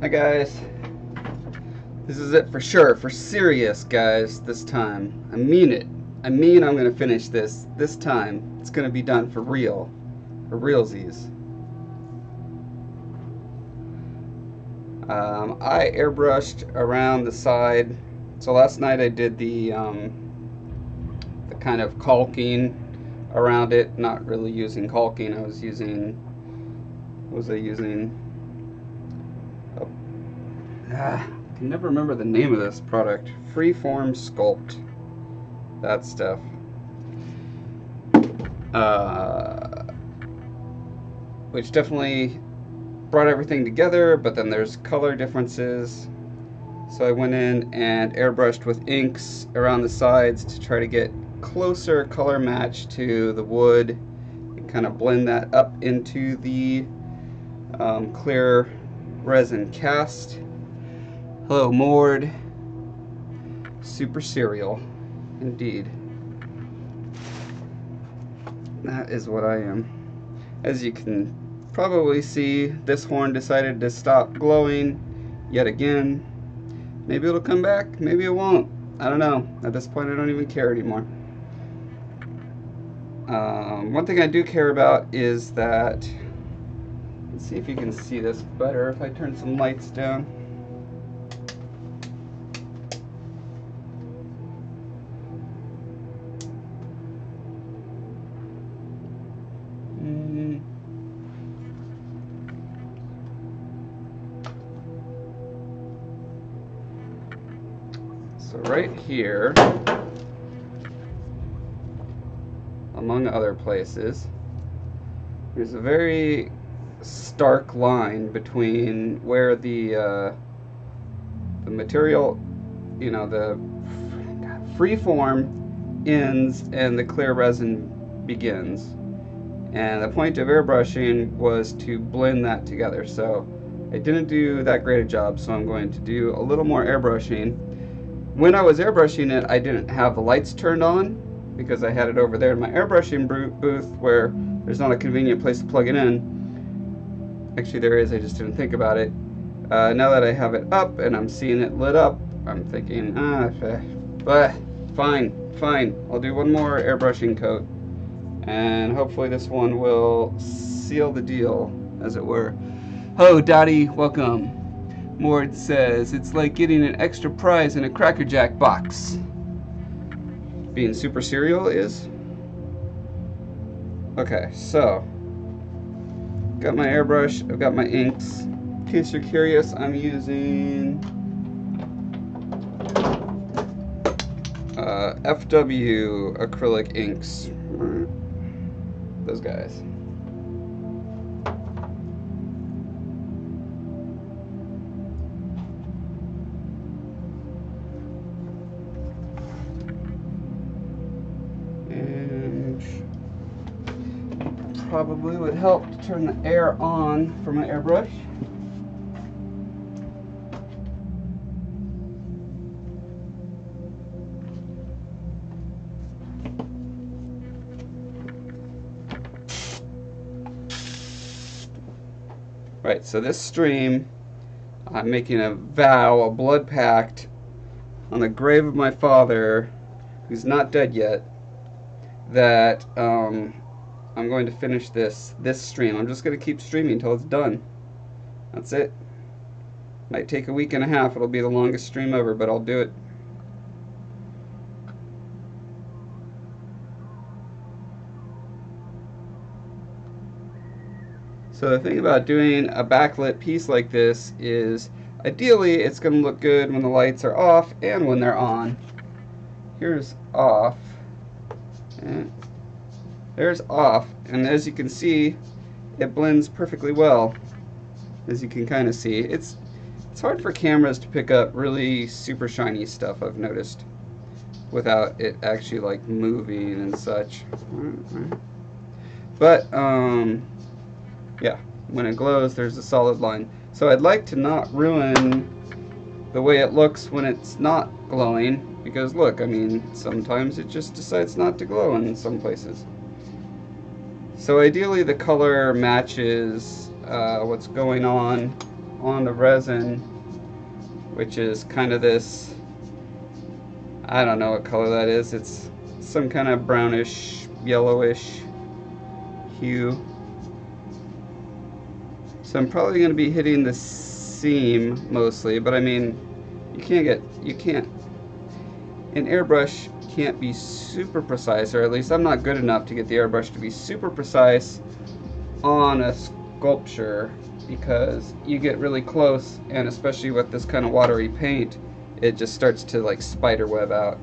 Hi guys, this is it for sure, for serious guys, this time. I mean it. I mean I'm gonna finish this time. It's gonna be done for real, for realsies. I airbrushed around the side. So last night I did the kind of caulking around it, not really using caulking. I was using, what was I using? I can never remember the name of this product. Freeform Sculpt. That stuff. Which definitely brought everything together, but then there's color differences. So I went in and airbrushed with inks around the sides to try to get closer color match to the wood and kind of blend that up into the clear resin cast. Hello, Mord. Super cereal, indeed. That is what I am. As you can probably see, this horn decided to stop glowing yet again. Maybe it'll come back, maybe it won't. I don't know. At this point, I don't even care anymore. One thing I do care about is that, let's see if you can see this better if I turn some lights down. So right here, among other places, there's a very stark line between where the material, you know, the freeform ends and the clear resin begins. And the point of airbrushing was to blend that together. So I didn't do that great a job, so I'm going to do a little more airbrushing. When I was airbrushing it, I didn't have the lights turned on because I had it over there in my airbrushing booth where there's not a convenient place to plug it in. Actually there is, I just didn't think about it. Now that I have it up and I'm seeing it lit up, I'm thinking, fine. I'll do one more airbrushing coat and hopefully this one will seal the deal, as it were. Hello Dottie, welcome. Mord says, it's like getting an extra prize in a Cracker Jack box. Being super cereal is? Okay, so got my airbrush, I've got my inks. In case you're curious, I'm using FW acrylic inks. Those guys. Probably would help to turn the air on for my airbrush. Right, so this stream, I'm making a vow, a blood pact on the grave of my father, who's not dead yet, that I'm going to finish this stream. I'm just going to keep streaming until it's done. That's it. Might take a week and a half. It'll be the longest stream ever, but I'll do it. So the thing about doing a backlit piece like this is, ideally, it's going to look good when the lights are off and when they're on. Here's off. And there's off, and as you can see, it blends perfectly well. As you can kind of see, it's hard for cameras to pick up really super shiny stuff, I've noticed, without it actually like moving and such. But yeah, when it glows, there's a solid line. So I'd like to not ruin the way it looks when it's not glowing, because look, I mean, sometimes it just decides not to glow in some places. So ideally the color matches what's going on on the resin, which is kind of this, I don't know what color that is. It's some kind of brownish, yellowish hue. So I'm probably going to be hitting the seam mostly, but I mean, you can't, an airbrush can't be super precise, or at least I'm not good enough to get the airbrush to be super precise on a sculpture, because you get really close, and especially with this kind of watery paint, it just starts to like spider web out.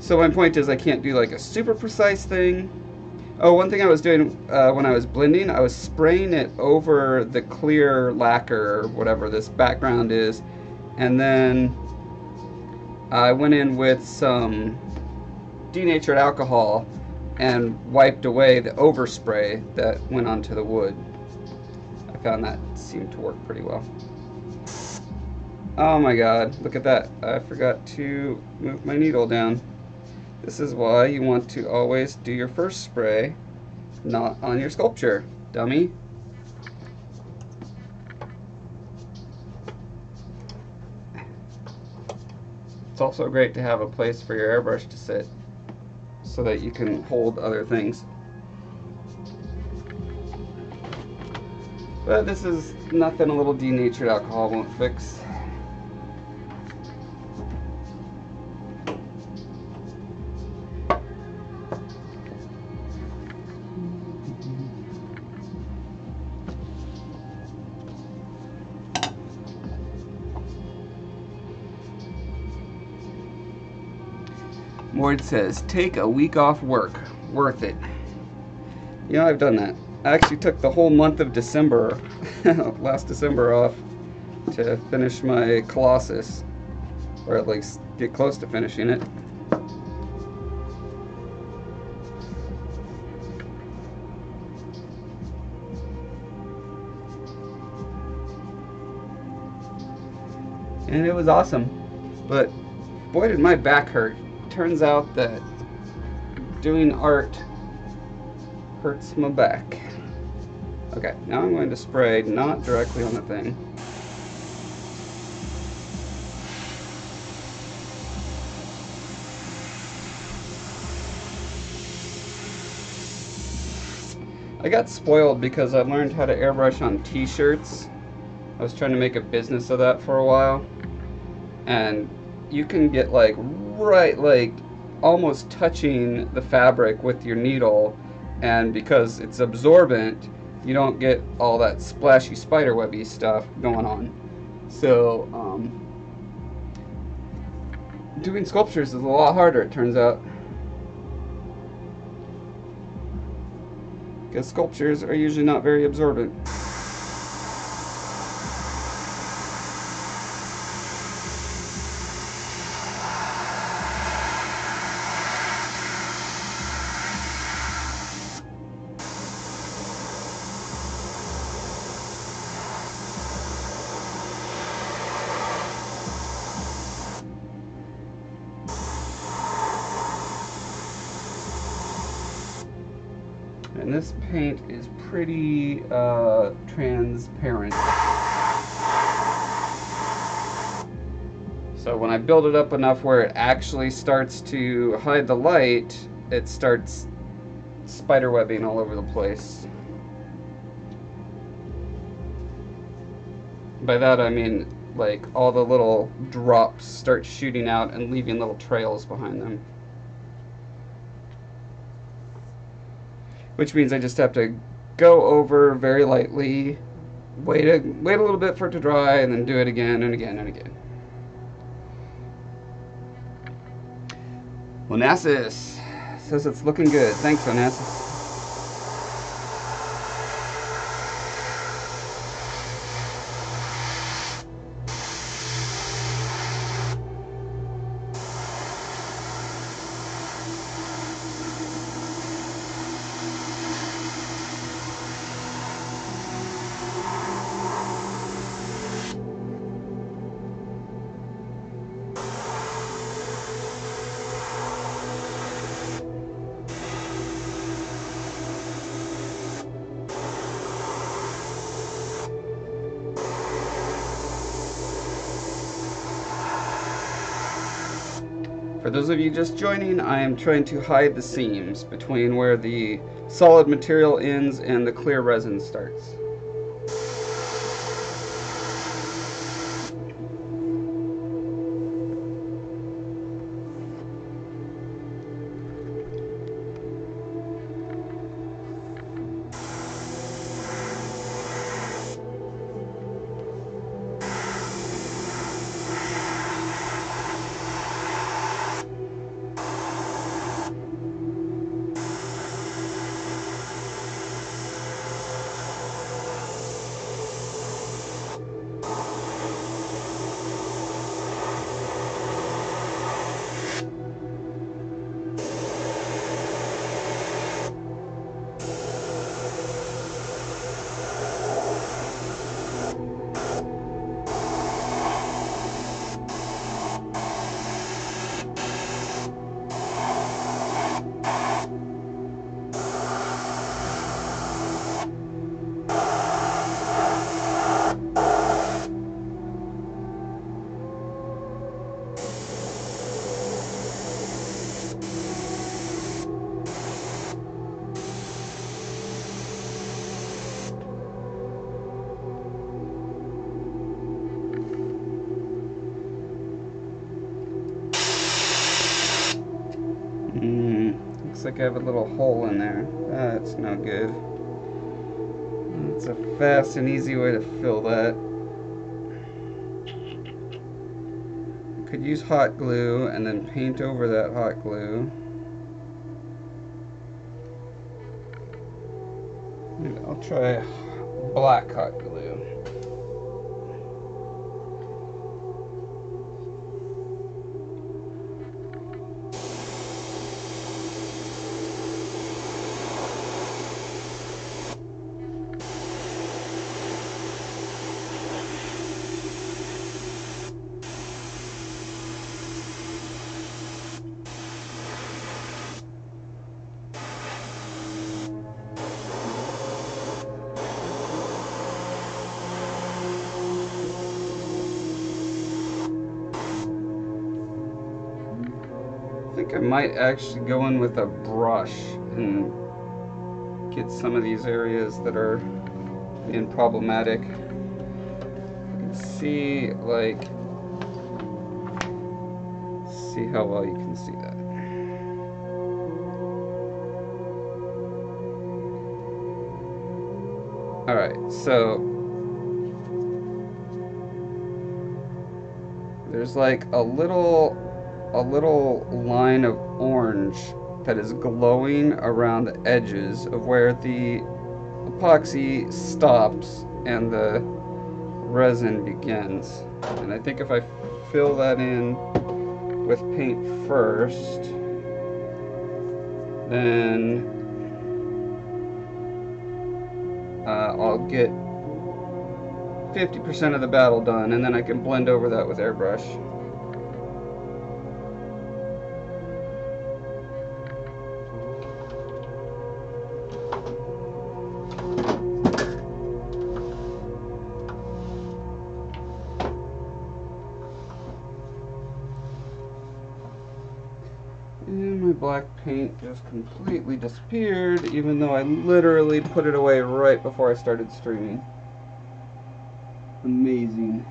So my point is, I can't do like a super precise thing. Oh, one thing I was doing when I was blending, I was spraying it over the clear lacquer or whatever this background is, and then I went in with some denatured alcohol and wiped away the overspray that went onto the wood. I found that seemed to work pretty well. Oh my god, look at that. I forgot to move my needle down. This is why you want to always do your first spray not on your sculpture, dummy. It's also great to have a place for your airbrush to sit so that you can hold other things. But this is nothing a little denatured alcohol won't fix. Ward says, take a week off work. Worth it. You know, I've done that. I actually took the whole month of December, last December, off to finish my Colossus, or at least get close to finishing it. And it was awesome, but boy did my back hurt. Turns out that doing art hurts my back. Okay, now I'm going to spray not directly on the thing. I got spoiled because I learned how to airbrush on t-shirts. I was trying to make a business of that for a while, and you can get like right, like almost touching the fabric with your needle, and because it's absorbent, you don't get all that splashy spiderwebby stuff going on. So doing sculptures is a lot harder, it turns out, because sculptures are usually not very absorbent. And this paint is pretty transparent. So when I build it up enough where it actually starts to hide the light, it starts spiderwebbing all over the place. By that I mean like all the little drops start shooting out and leaving little trails behind them. Which means I just have to go over very lightly, wait a little bit for it to dry, and then do it again and again and again. Onassis says it's looking good. Thanks, Onassis. For those of you just joining, I am trying to hide the seams between where the solid material ends and the clear resin starts. Looks like I have a little hole in there. That's no good. It's a fast and easy way to fill that. I could use hot glue and then paint over that hot glue. And I'll try black hot glue. I think I might actually go in with a brush and get some of these areas that are being problematic. You can see, like, see how well you can see that. Alright, so there's like a little line of orange that is glowing around the edges of where the epoxy stops and the resin begins. And I think if I fill that in with paint first, then I'll get 50% of the battle done, and then I can blend over that with airbrush. And my black paint just completely disappeared, even though I literally put it away right before I started streaming. Amazing.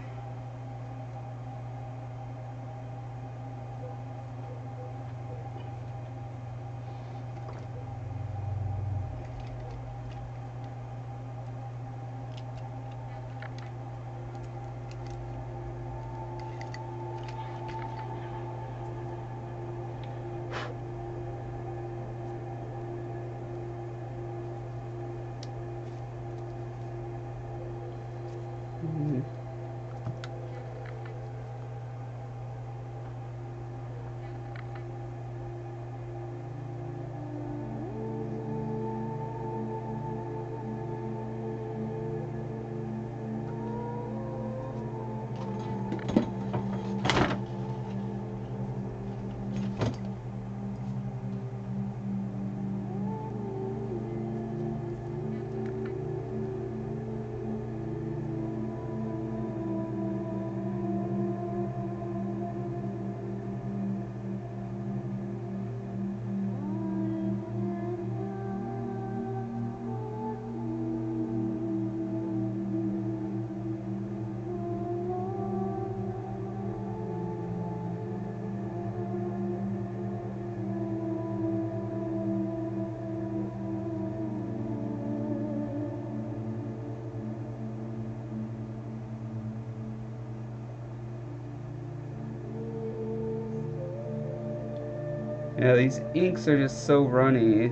Yeah, these inks are just so runny.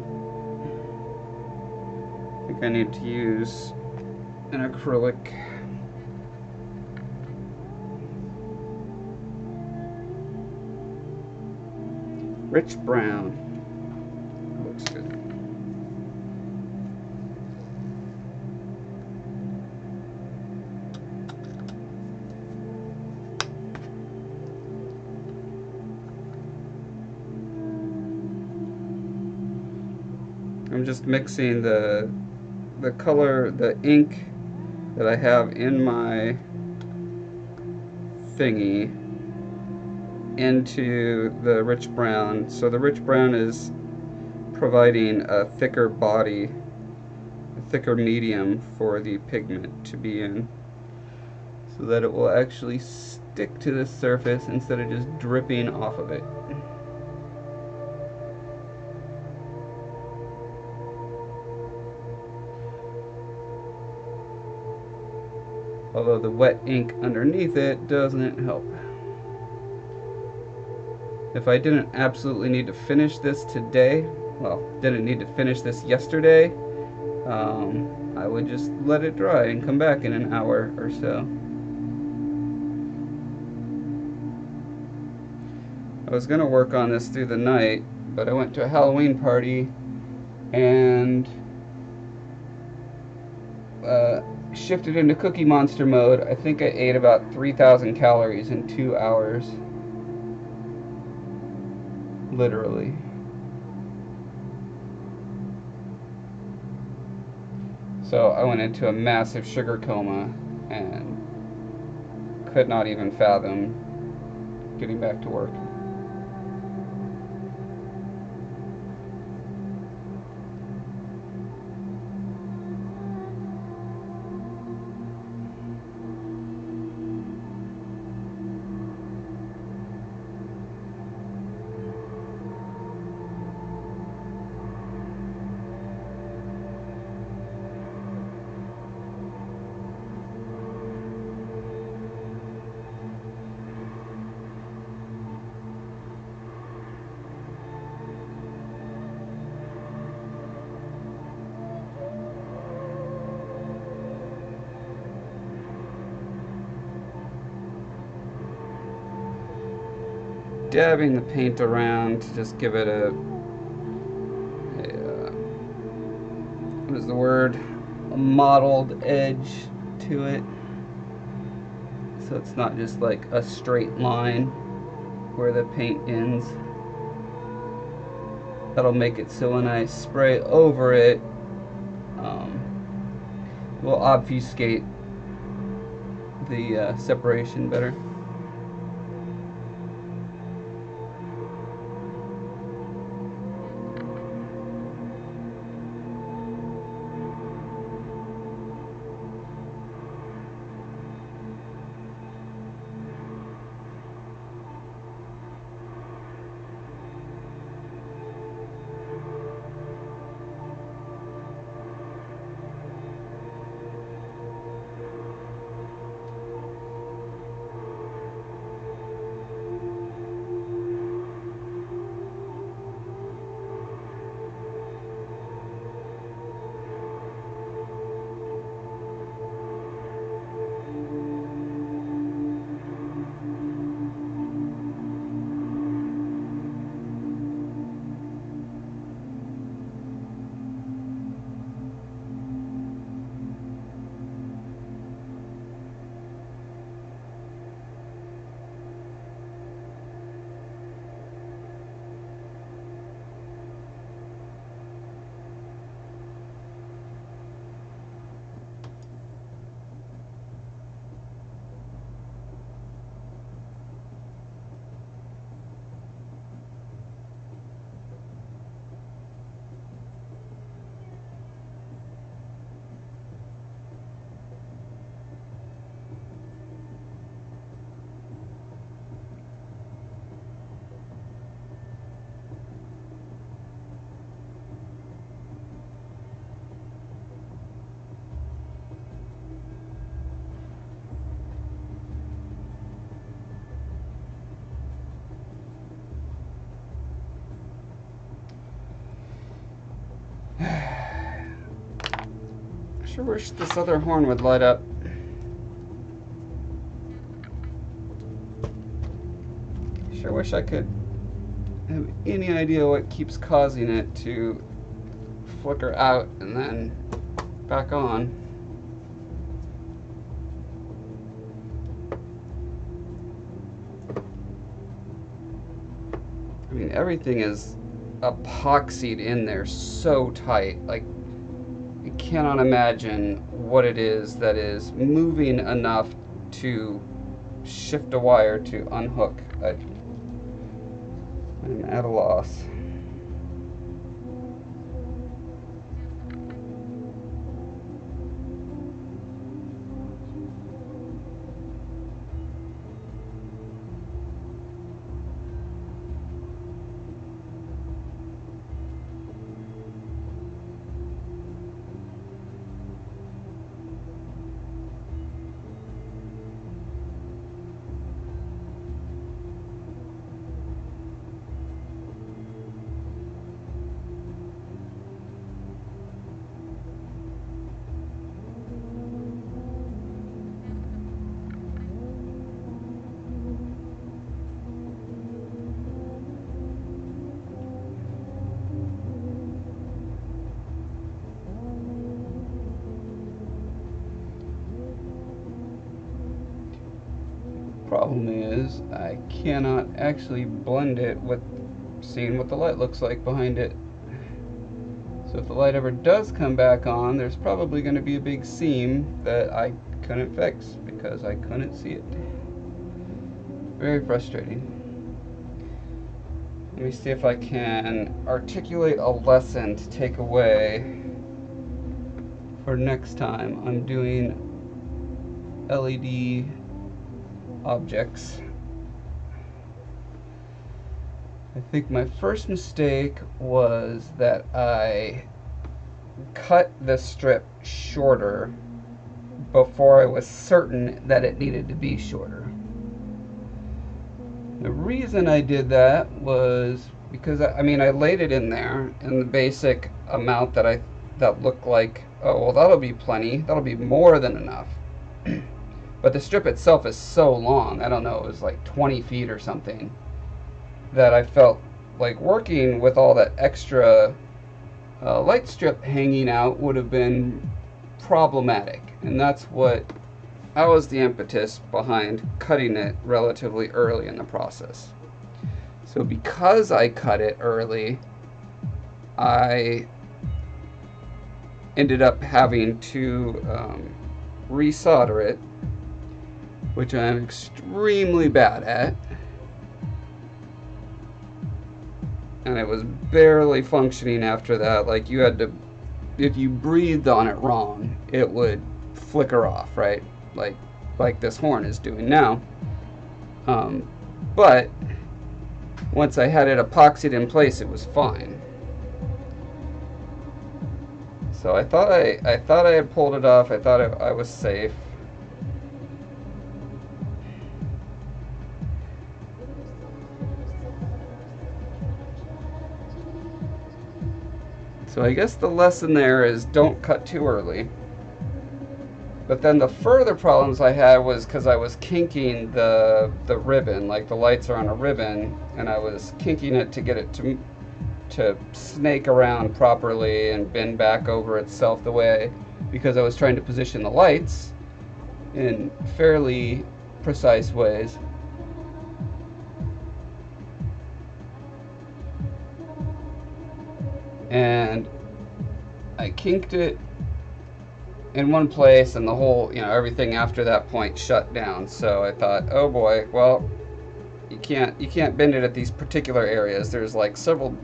I think I need to use an acrylic. Rich brown. Looks good. I'm just mixing the color, the ink that I have in my thingy into the rich brown. So the rich brown is providing a thicker body, a thicker medium for the pigment to be in, so that it will actually stick to the surface instead of just dripping off of it. Although the wet ink underneath it doesn't help. If I didn't absolutely need to finish this today, well, didn't need to finish this yesterday, I would just let it dry and come back in an hour or so. I was going to work on this through the night, but I went to a Halloween party and shifted into Cookie Monster mode. I think I ate about 3,000 calories in 2 hours. Literally. So I went into a massive sugar coma and could not even fathom getting back to work. Dabbing the paint around to just give it a what is the word? A mottled edge to it. So it's not just like a straight line where the paint ends. That'll make it so when I spray over it, it will obfuscate the separation better. Sure wish this other horn would light up. Sure wish I could have any idea what keeps causing it to flicker out and then back on. I mean, everything is epoxied in there so tight. Like, I cannot imagine what it is that is moving enough to shift a wire to unhook. I'm at a loss. Problem is, I cannot actually blend it with seeing what the light looks like behind it. So if the light ever does come back on, there's probably going to be a big seam that I couldn't fix because I couldn't see it. Very frustrating. Let me see if I can articulate a lesson to take away for next time I'm doing LED objects. I think my first mistake was that I cut the strip shorter before I was certain that it needed to be shorter. The reason I did that was because I laid it in there in the basic amount that looked like, oh well, that'll be plenty, that'll be more than enough. But the strip itself is so long, I don't know, it was like 20 feet or something, that I felt like working with all that extra light strip hanging out would have been problematic. And that was the impetus behind cutting it relatively early in the process. So because I cut it early, I ended up having to resolder it, which I'm extremely bad at, and it was barely functioning after that. Like, you had to, if you breathed on it wrong, it would flicker off, right? Like this horn is doing now. But once I had it epoxied in place, it was fine. So I thought I had pulled it off. I thought I was safe. So I guess the lesson there is don't cut too early. But then the further problems I had was because I was kinking the ribbon, like the lights are on a ribbon, and I was kinking it to get it to snake around properly and bend back over itself the way, because I was trying to position the lights in fairly precise ways. And I kinked it in one place, and the whole, everything after that point shut down. So I thought, oh boy, well, you can't bend it at these particular areas. There's like several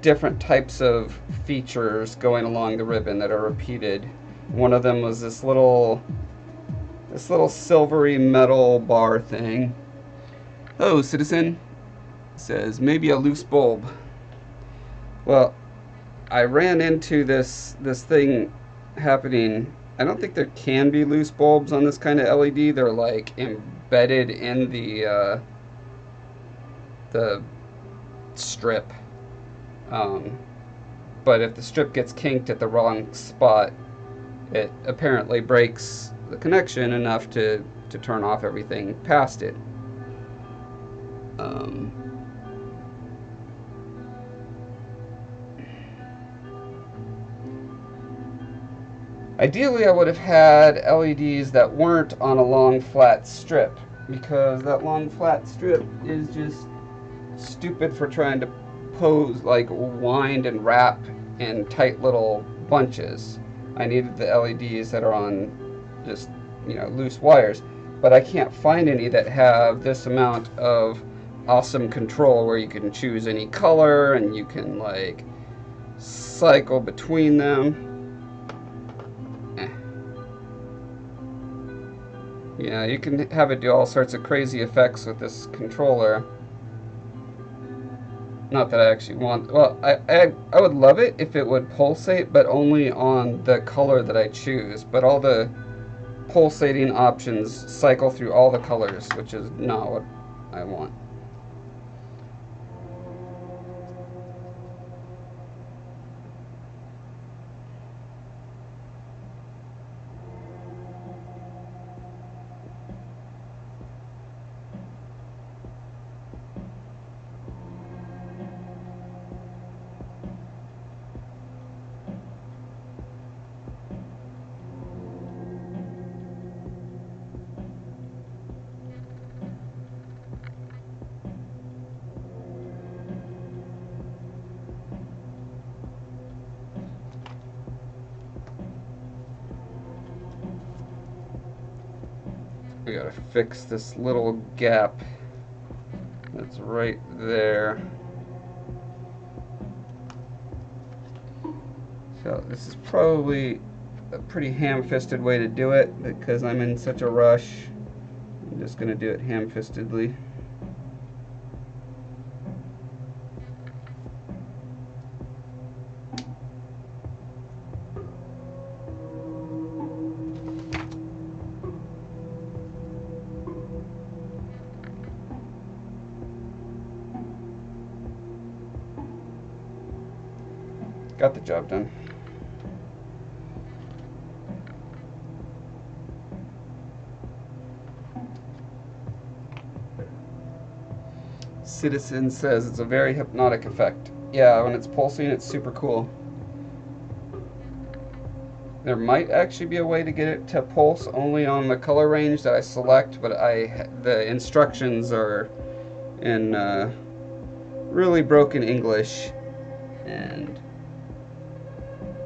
different types of features going along the ribbon that are repeated. One of them was this little silvery metal bar thing. Oh, citizen, says maybe a loose bulb. Well, I ran into this thing happening. I don't think there can be loose bulbs on this kind of LED. They're like embedded in the strip. But if the strip gets kinked at the wrong spot, it apparently breaks the connection enough to turn off everything past it. Ideally, I would have had LEDs that weren't on a long flat strip, because that long flat strip is just stupid for trying to pose, like wind and wrap in tight little bunches. I needed the LEDs that are on just, loose wires, but I can't find any that have this amount of awesome control where you can choose any color and you can like cycle between them. Yeah, you can have it do all sorts of crazy effects with this controller. Not that I actually want... Well, I would love it if it would pulsate, but only on the color that I choose. But all the pulsating options cycle through all the colors, which is not what I want. We gotta fix this little gap that's right there. So this is probably a pretty ham-fisted way to do it, because I'm in such a rush. I'm just gonna do it ham-fistedly. Got the job done. Citizen says it's a very hypnotic effect. Yeah, when it's pulsing, it's super cool. There might actually be a way to get it to pulse only on the color range that I select, but the instructions are in really broken English, and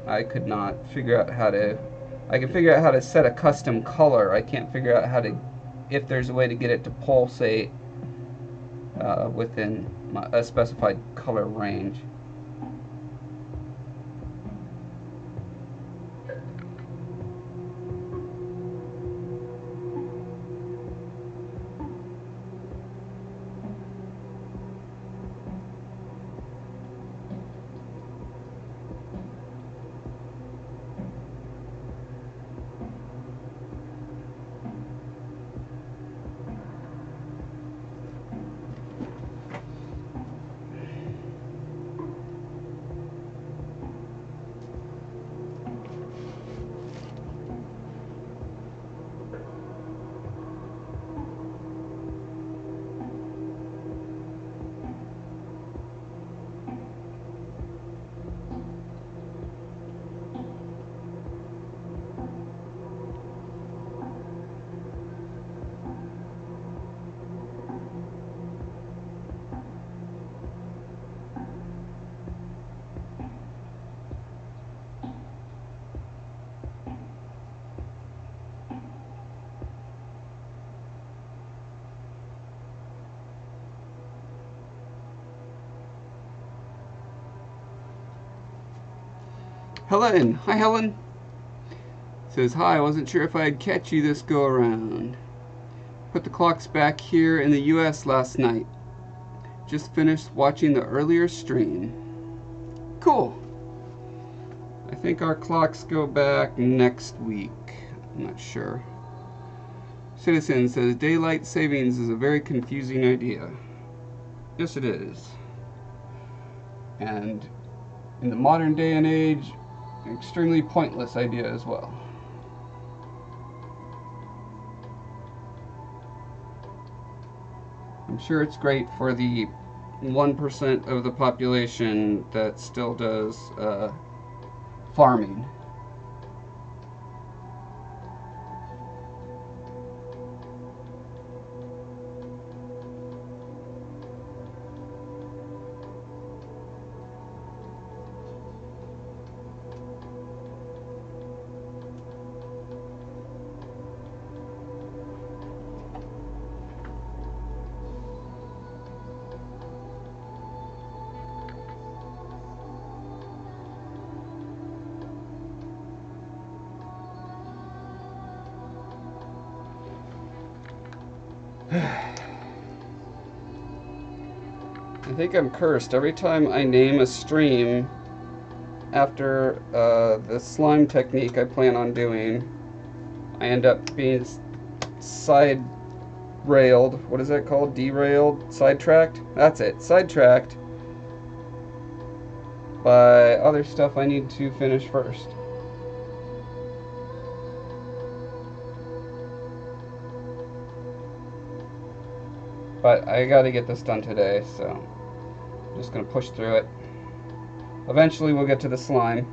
I could not figure out how to... I can figure out how to set a custom color. I can't figure out how to... if there's a way to get it to pulsate within a specified color range. Helen! Hi, Helen! Says, hi, I wasn't sure if I'd catch you this go around. Put the clocks back here in the US last night. Just finished watching the earlier stream. Cool! I think our clocks go back next week. I'm not sure. Citizen says, daylight savings is a very confusing idea. Yes, it is. And in the modern day and age, an extremely pointless idea as well. I'm sure it's great for the 1% of the population that still does farming. I think I'm cursed. Every time I name a stream after the slime technique I plan on doing, I end up being side railed. What is that called? Derailed? Sidetracked? That's it. Sidetracked by other stuff I need to finish first. But I gotta get this done today, so I'm just gonna push through it. Eventually we'll get to the slime.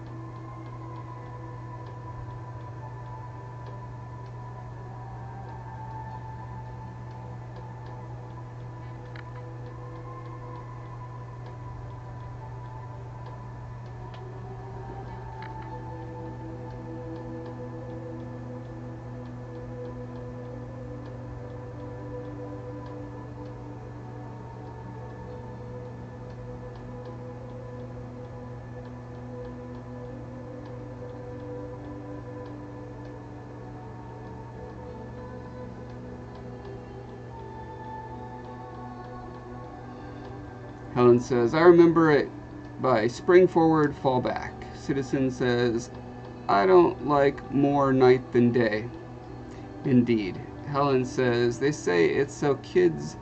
Helen says, I remember it by spring forward, fall back. Citizen says, I don't like more night than day. Indeed. Helen says, they say it's so kids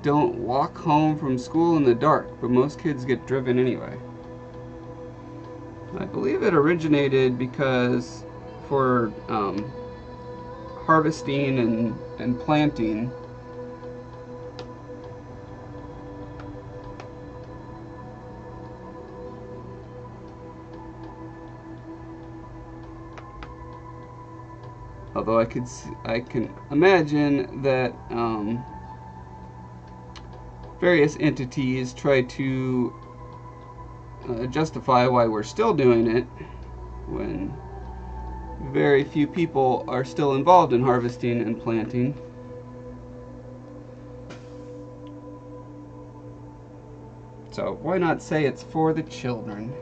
don't walk home from school in the dark, but most kids get driven anyway. I believe it originated because for harvesting and planting, although I can imagine that various entities try to justify why we're still doing it when very few people are still involved in harvesting and planting. So why not say it's for the children?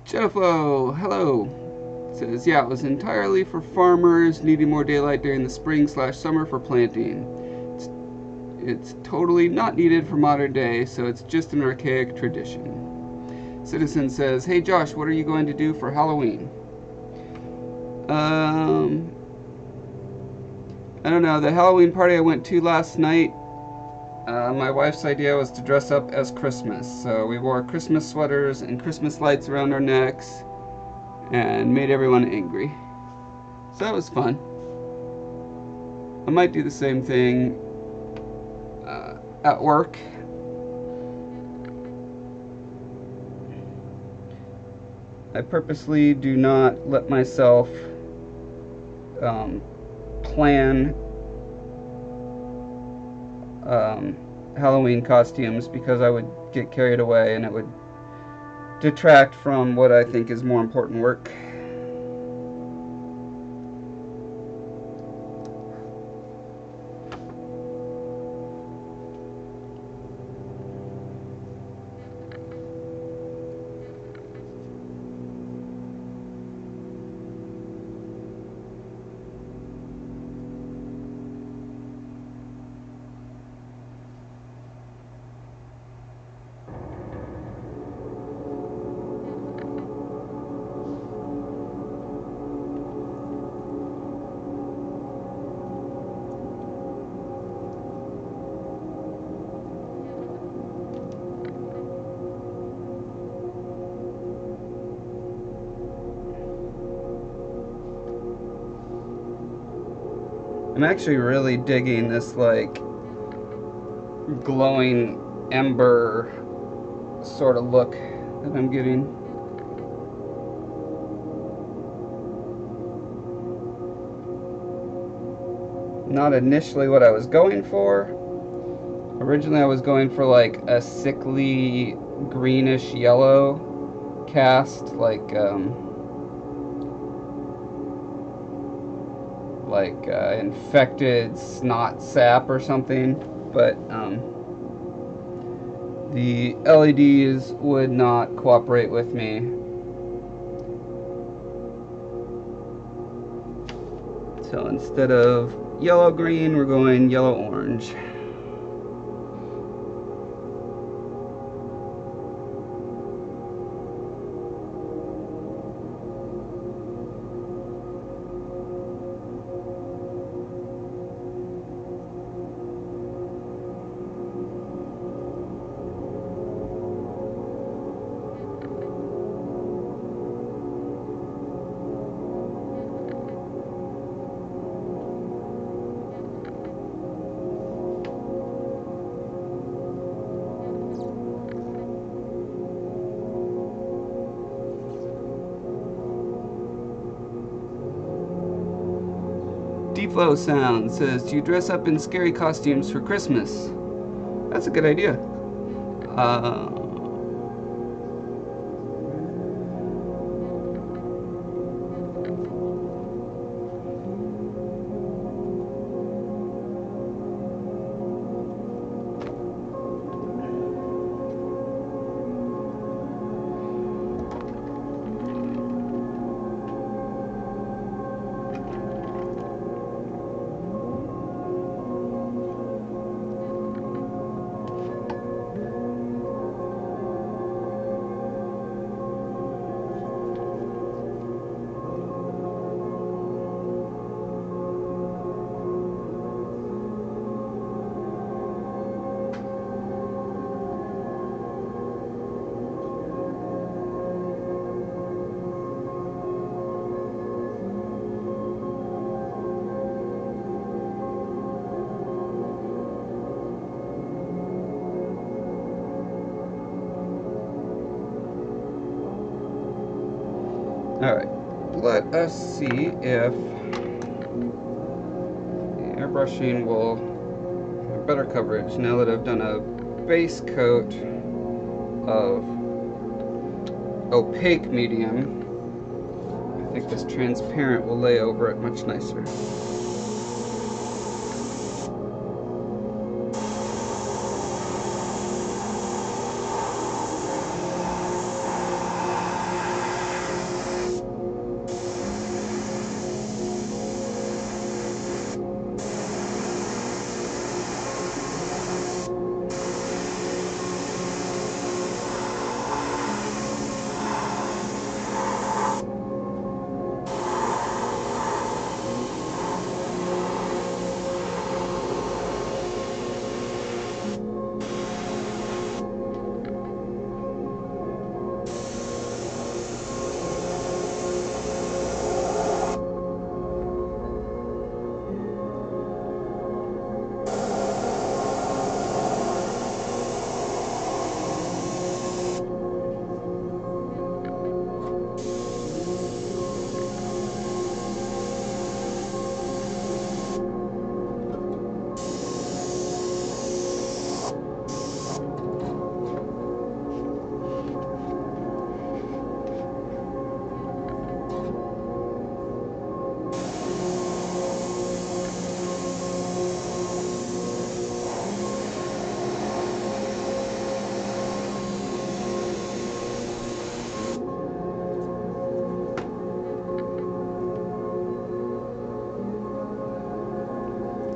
Jofo, hello. Says, yeah, it was entirely for farmers needing more daylight during the spring/summer for planting. It's totally not needed for modern day, so it's just an archaic tradition. Citizen says, hey Josh, what are you going to do for Halloween? I don't know. The Halloween party I went to last night, my wife's idea was to dress up as Christmas. So we wore Christmas sweaters and Christmas lights around our necks and made everyone angry. So that was fun. I might do the same thing at work. I purposely do not let myself plan Halloween costumes because I would get carried away and it would detract from what I think is more important work. I'm actually really digging this like glowing ember sort of look that I'm getting. Not initially what I was going for. Originally I was going for like a sickly greenish yellow cast, like infected snot sap or something, but the LEDs would not cooperate with me. So instead of yellow green, we're going yellow orange. Flow Sound says, do you dress up in scary costumes for Christmas? That's a good idea. Alright, let us see if the airbrushing will have better coverage now that I've done a base coat of opaque medium. I think this transparent will lay over it much nicer.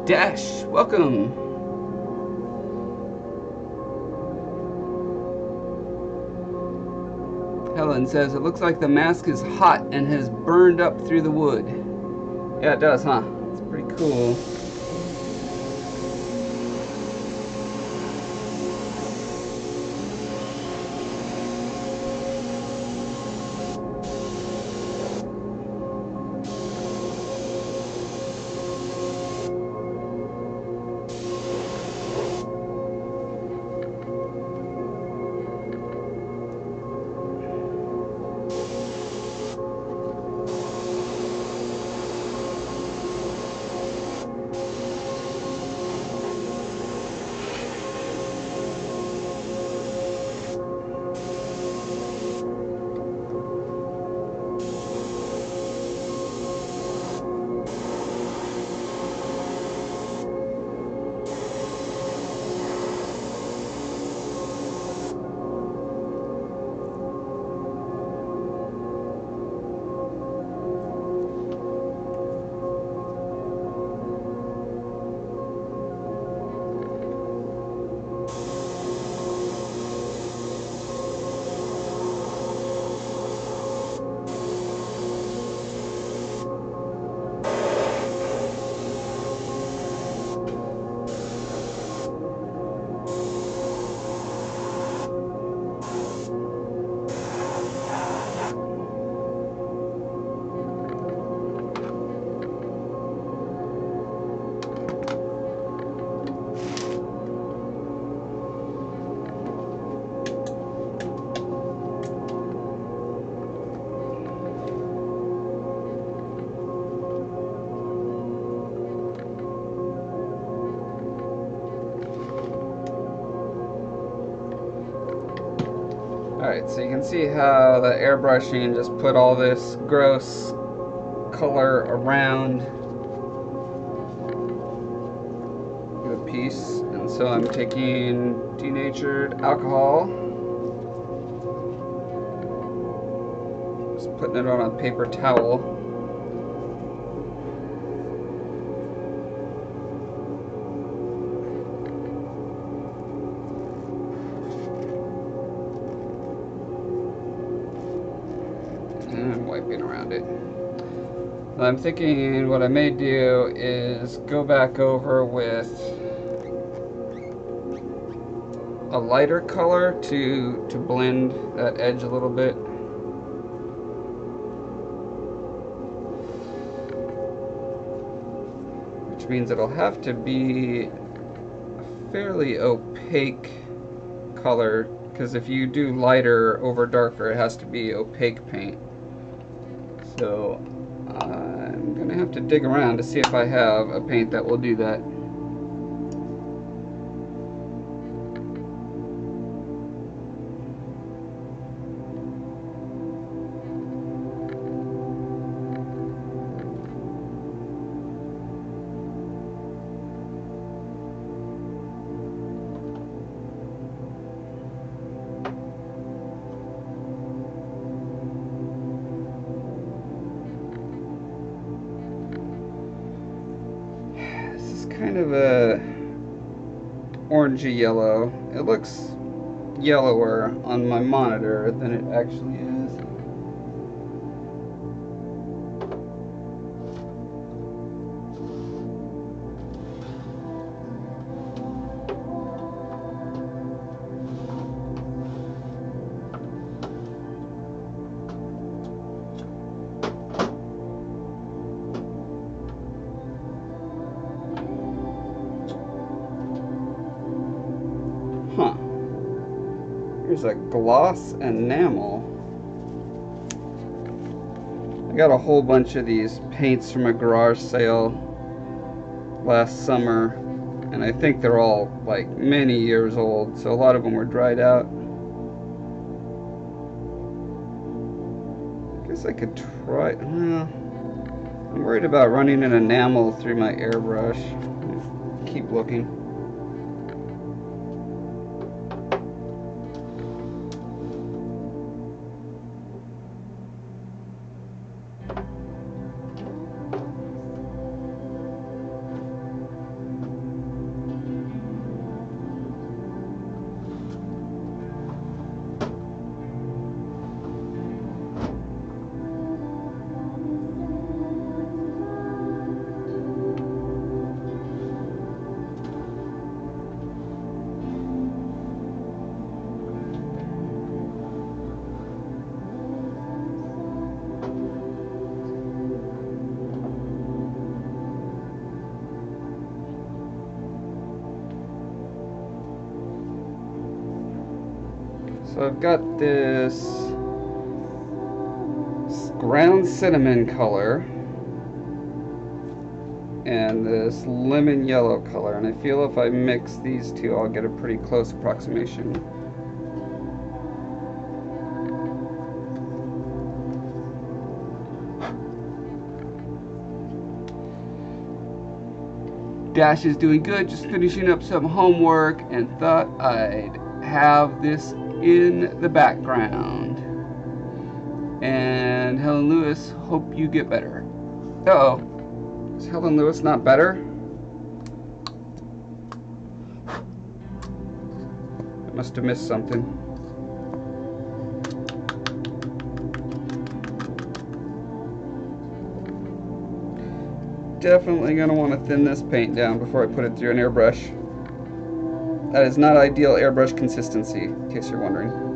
Dash, welcome. Helen says, it looks like the mask is hot and has burned up through the wood. Yeah, it does, huh? It's pretty cool. Alright, so you can see how the airbrushing just put all this gross color around the piece. And so I'm taking denatured alcohol, just putting it on a paper towel. And wiping around it. I'm thinking what I may do is go back over with a lighter color to blend that edge a little bit. Which means it'll have to be a fairly opaque color, because if you do lighter over darker, it has to be opaque paint. So I'm gonna have to dig around to see if I have a paint that will do that. Kind of a orangey yellow. It looks yellower on my monitor than it actually is. Huh. Here's a gloss enamel. I got a whole bunch of these paints from a garage sale last summer, and I think they're all like many years old, so a lot of them were dried out. I guess I could try. Well, I'm worried about running an enamel through my airbrush. Keep looking. So I've got this ground cinnamon color and this lemon yellow color, and I feel if I mix these two I'll get a pretty close approximation. Dash is doing good, just finishing up some homework and thought I'd have this in the background. And Helen Lewis, hope you get better. Uh-oh. Is Helen Lewis not better? I must have missed something. Definitely going to want to thin this paint down before I put it through an airbrush. That is not ideal airbrush consistency, in case you're wondering.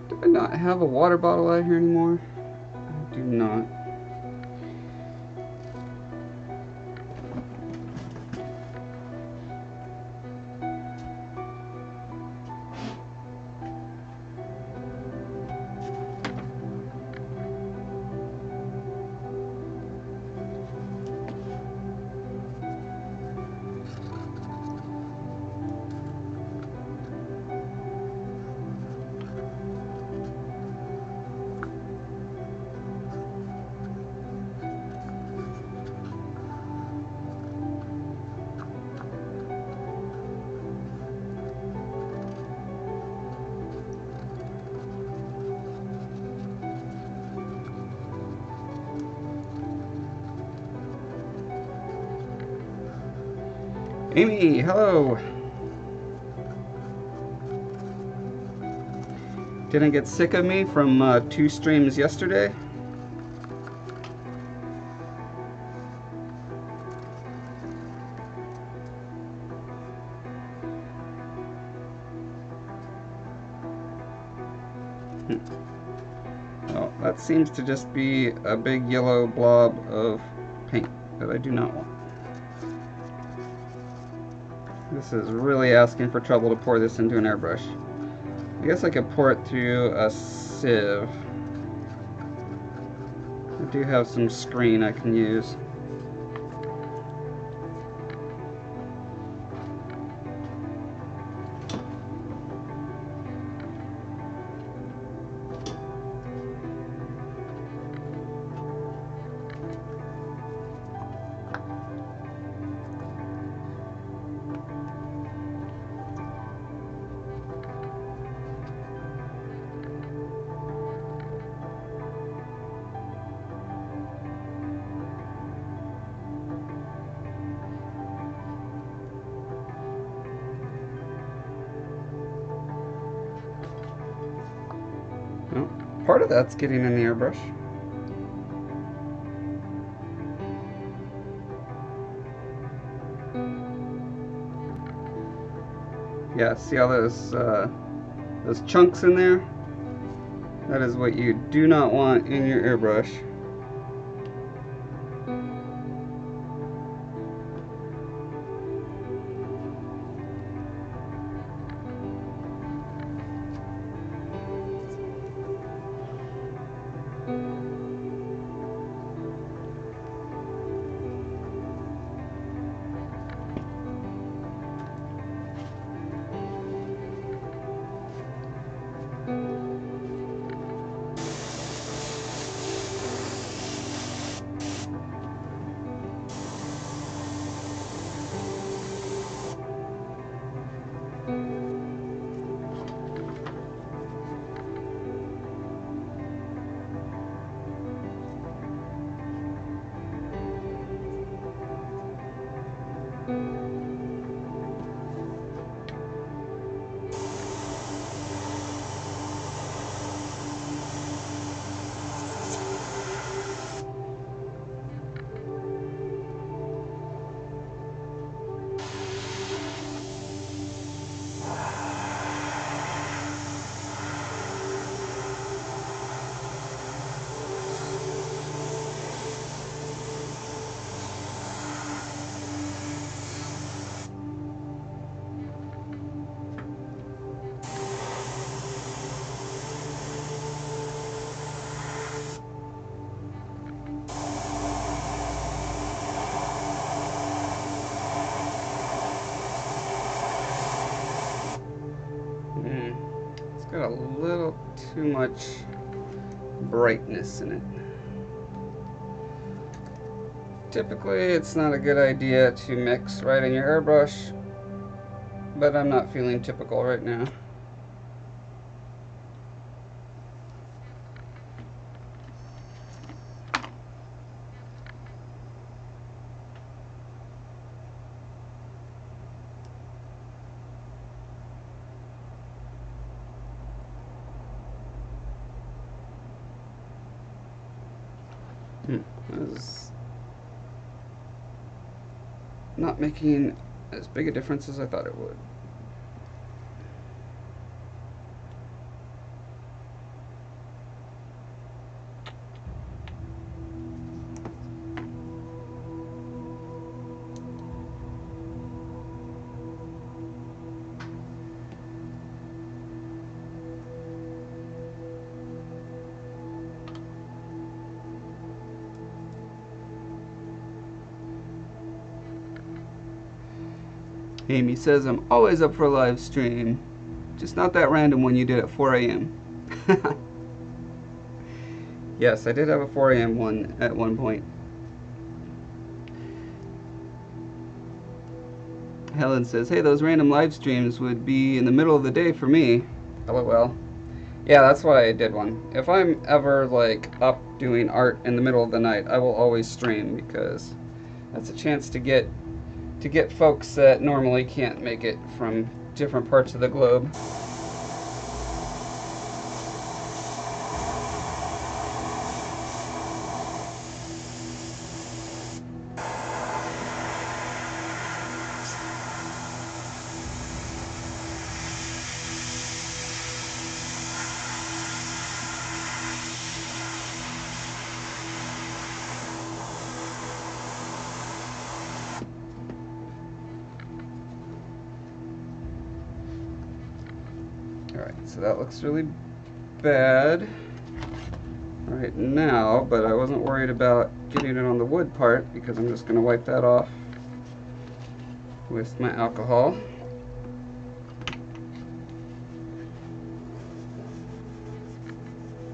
Do I not have a water bottle out here anymore? I do not. Amy, hello. Didn't get sick of me from 2 streams yesterday? Well, that seems to just be a big yellow blob of paint that I do not want. This is really asking for trouble to pour this into an airbrush. I guess I could pour it through a sieve. I do have some screen I can use. Well, part of that's getting in the airbrush. Yeah, see all those chunks in there? That is what you do not want in your airbrush. got a little too much brightness in it. Typically, it's not a good idea to mix right in your airbrush, but I'm not feeling typical right now. That is not making as big a difference as I thought it would. Amy says, I'm always up for a live stream, just not that random one you did at 4 a.m. Yes, I did have a 4 a.m. one at one point. Helen says, hey, those random live streams would be in the middle of the day for me. LOL. Yeah, that's why I did one. If I'm ever like up doing art in the middle of the night, I will always stream, because that's a chance to get folks that normally can't make it from different parts of the globe. Alright, so that looks really bad right now, but I wasn't worried about getting it on the wood part, because I'm just going to wipe that off with my alcohol.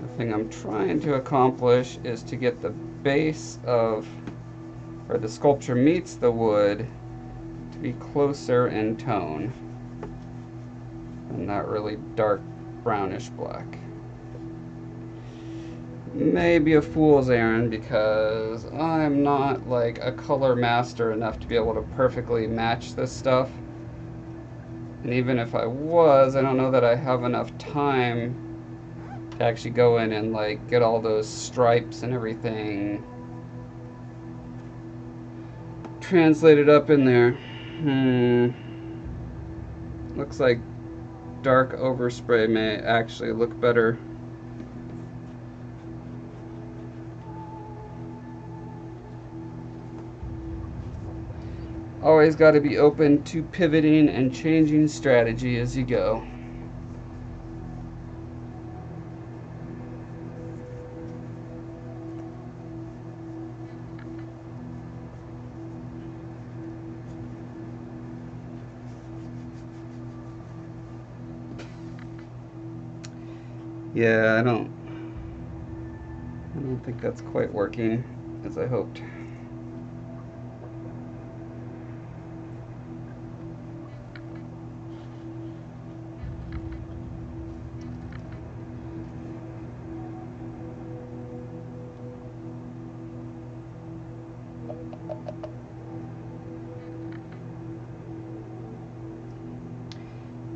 The thing I'm trying to accomplish is to get the base of where the sculpture meets the wood to be closer in tone, and not really dark brownish black. Maybe a fool's errand, because I'm not like a color master enough to be able to perfectly match this stuff. And even if I was, I don't know that I have enough time to actually go in and like get all those stripes and everything translated up in there. Looks like dark overspray may actually look better. Always got to be open to pivoting and changing strategy as you go. Yeah, I don't think that's quite working as I hoped.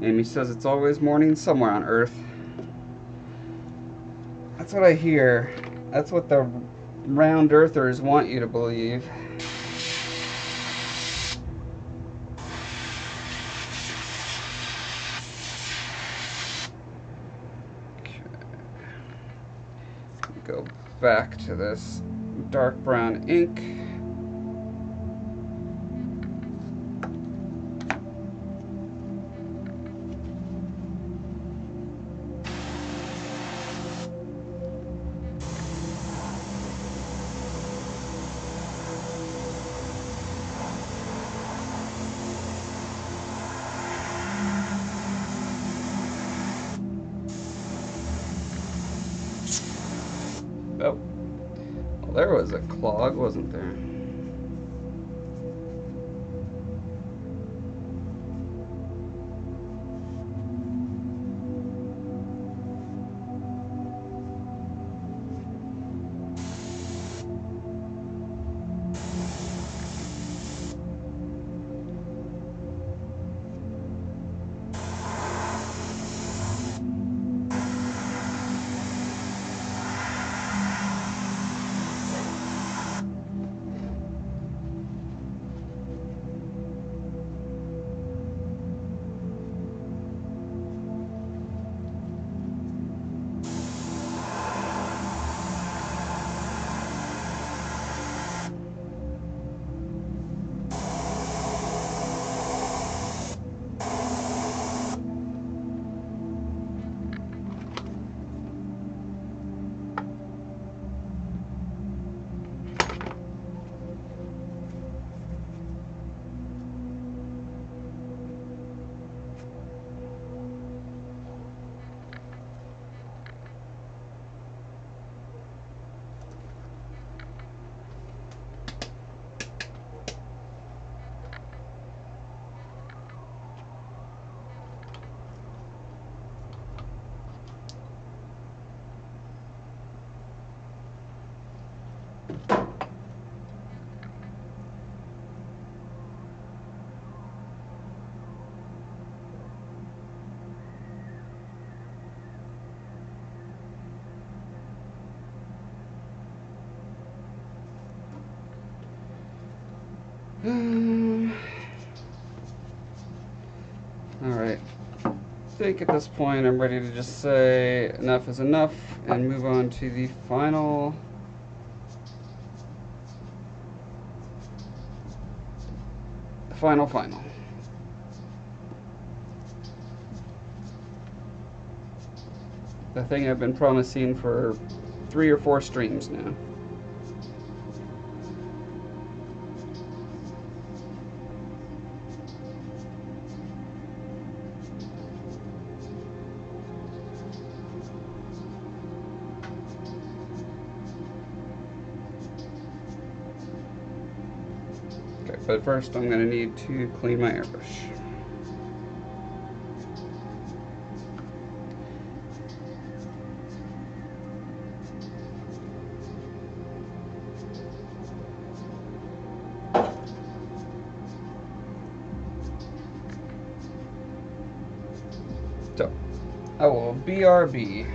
Amy says it's always morning somewhere on Earth. That's what I hear. That's what the round earthers want you to believe. Okay. Go back to this dark brown ink. there was a clog, wasn't there? Alright. I think at this point I'm ready to just say enough is enough and move on to the final final. The thing I've been promising for 3 or 4 streams now. But first I'm going to need to clean my airbrush. So, I will BRB.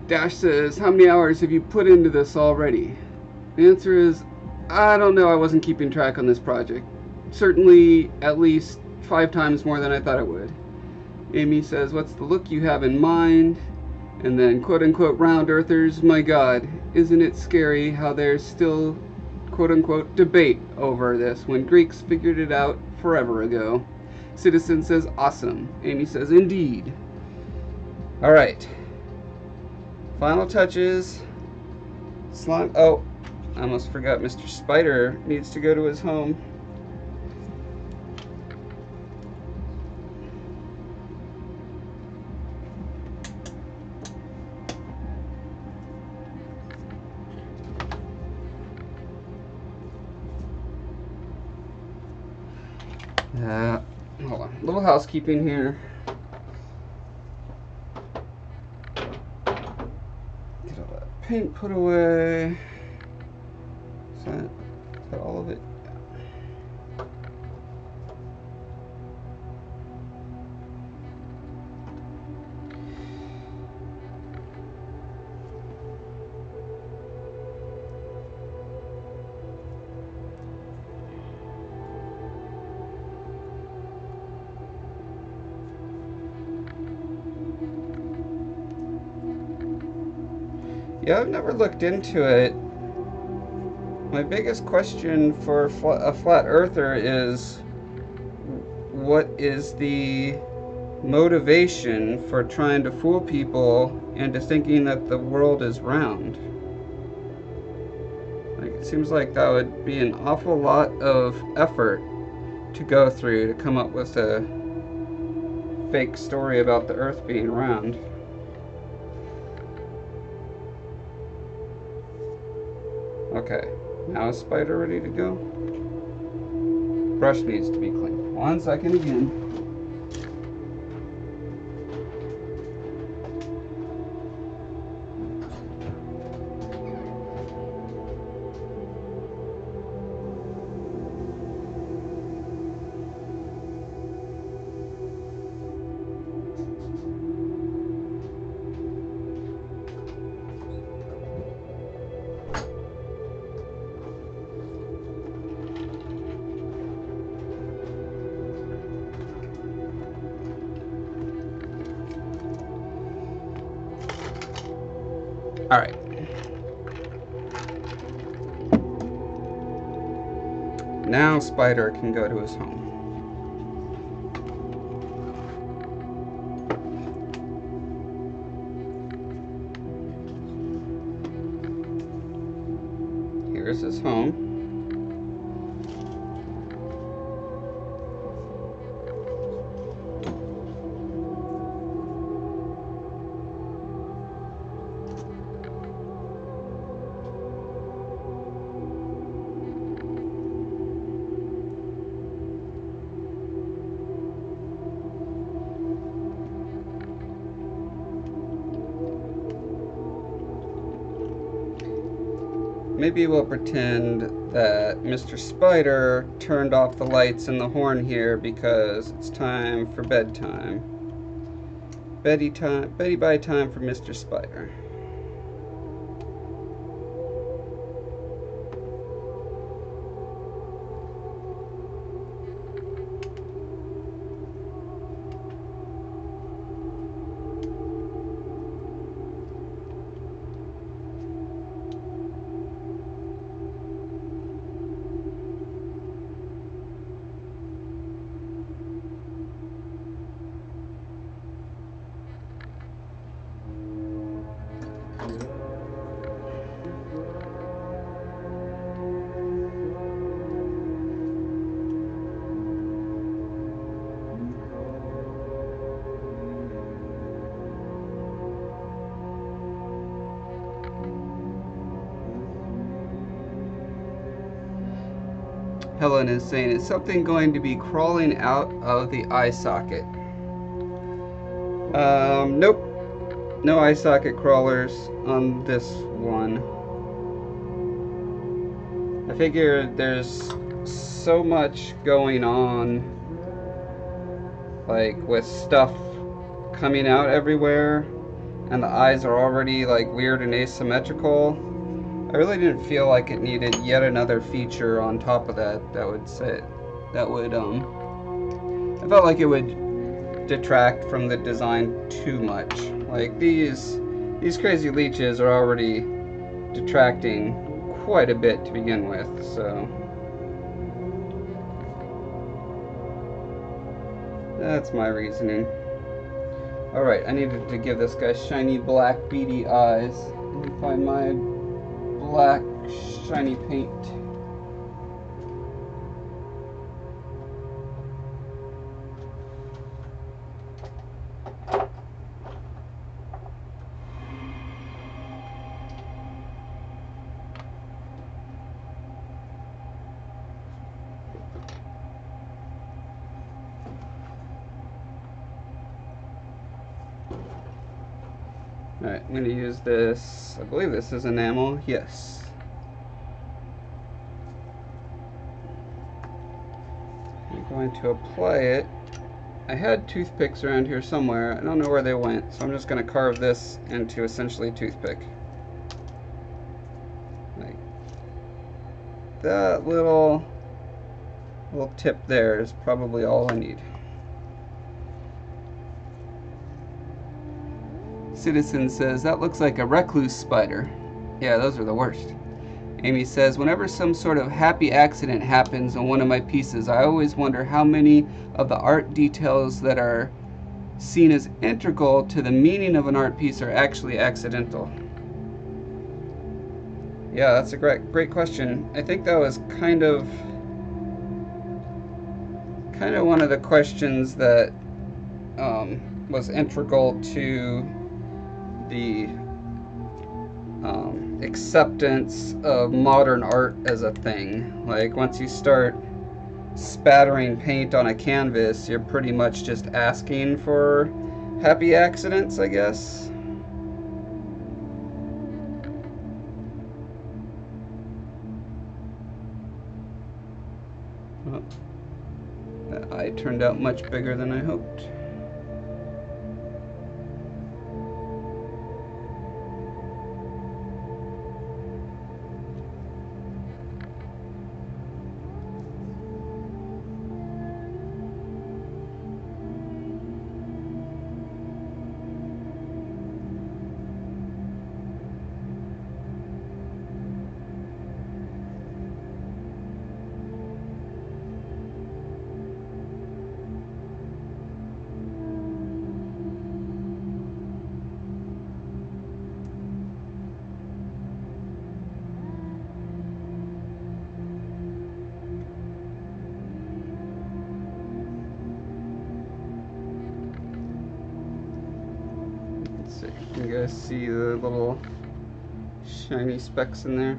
Dash says, how many hours have you put into this already? The answer is, I don't know, I wasn't keeping track on this project. Certainly at least 5 times more than I thought it would. Amy says, what's the look you have in mind? And then, quote-unquote, round earthers, my god, isn't it scary how there's still, quote-unquote, debate over this when Greeks figured it out forever ago. Citizen says, awesome. Amy says, indeed. Alright. Final touches. Slime. Oh, I almost forgot Mr. Spider needs to go to his home. Hold on. Little housekeeping here. Get all that paint put away. Is that all of it? Yeah, I've never looked into it. My biggest question for a flat earther is, what is the motivation for trying to fool people into thinking that the world is round? Like, it seems like that would be an awful lot of effort to go through to come up with a fake story about the earth being round. Okay, now is Spider ready to go? Brush needs to be cleaned. 1 second again. Alright. Now Spider can go to his home. Here's his home. Maybe we'll pretend that Mr. Spider turned off the lights and the horn here because it's time for bedtime. Betty bye time for Mr. Spider. Helen is saying, is something going to be crawling out of the eye socket? Nope. No eye socket crawlers on this one. I figure there's so much going on, like with stuff coming out everywhere, and the eyes are already like weird and asymmetrical. I really didn't feel like it needed yet another feature on top of that I felt like it would detract from the design too much. Like these crazy leeches are already detracting quite a bit to begin with, so that's my reasoning. Alright, I needed to give this guy shiny black beady eyes. Let me find my black shiny paint. Alright, I'm going to use this, I believe this is enamel, yes. I'm going to apply it. I had toothpicks around here somewhere, I don't know where they went, so I'm just going to carve this into essentially a toothpick. Like that little tip there is probably all I need. Citizen says, that looks like a recluse spider. Yeah, those are the worst. Amy says, whenever some sort of happy accident happens on one of my pieces, I always wonder how many of the art details that are seen as integral to the meaning of an art piece are actually accidental. Yeah, that's a great question. I think that was kind of one of the questions that was integral to the acceptance of modern art as a thing. Like once you start spattering paint on a canvas, you're pretty much just asking for happy accidents, I guess. Oh, that eye turned out much bigger than I hoped. You guys see the little shiny specks in there?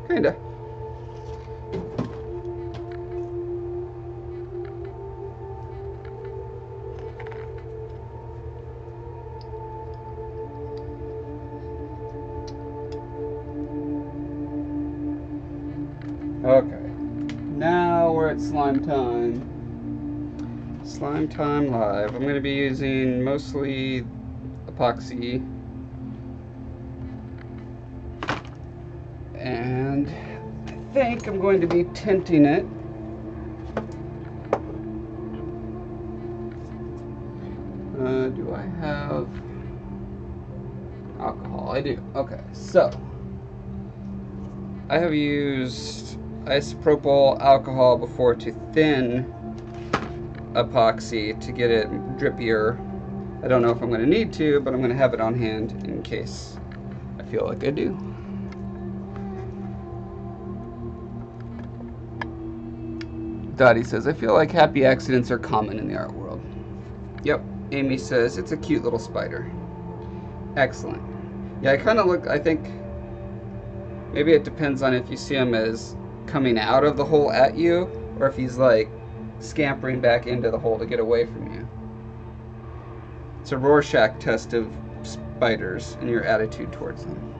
Kinda. Okay, now we're at slime time. Slime time live. I'm going to be using mostly epoxy. And I think I'm going to be tinting it. Do I have alcohol? I do. Okay, so I have used isopropyl alcohol before to thin epoxy to get it drippier. I don't know if I'm going to need to, but I'm going to have it on hand in case I feel like I do. Dottie says, I feel like happy accidents are common in the art world. Yep. Amy says, it's a cute little spider. Excellent. Yeah, I kind of look, I think maybe it depends on if you see him as coming out of the hole at you, or if he's like scampering back into the hole to get away from you. It's a Rorschach test of biters and your attitude towards them.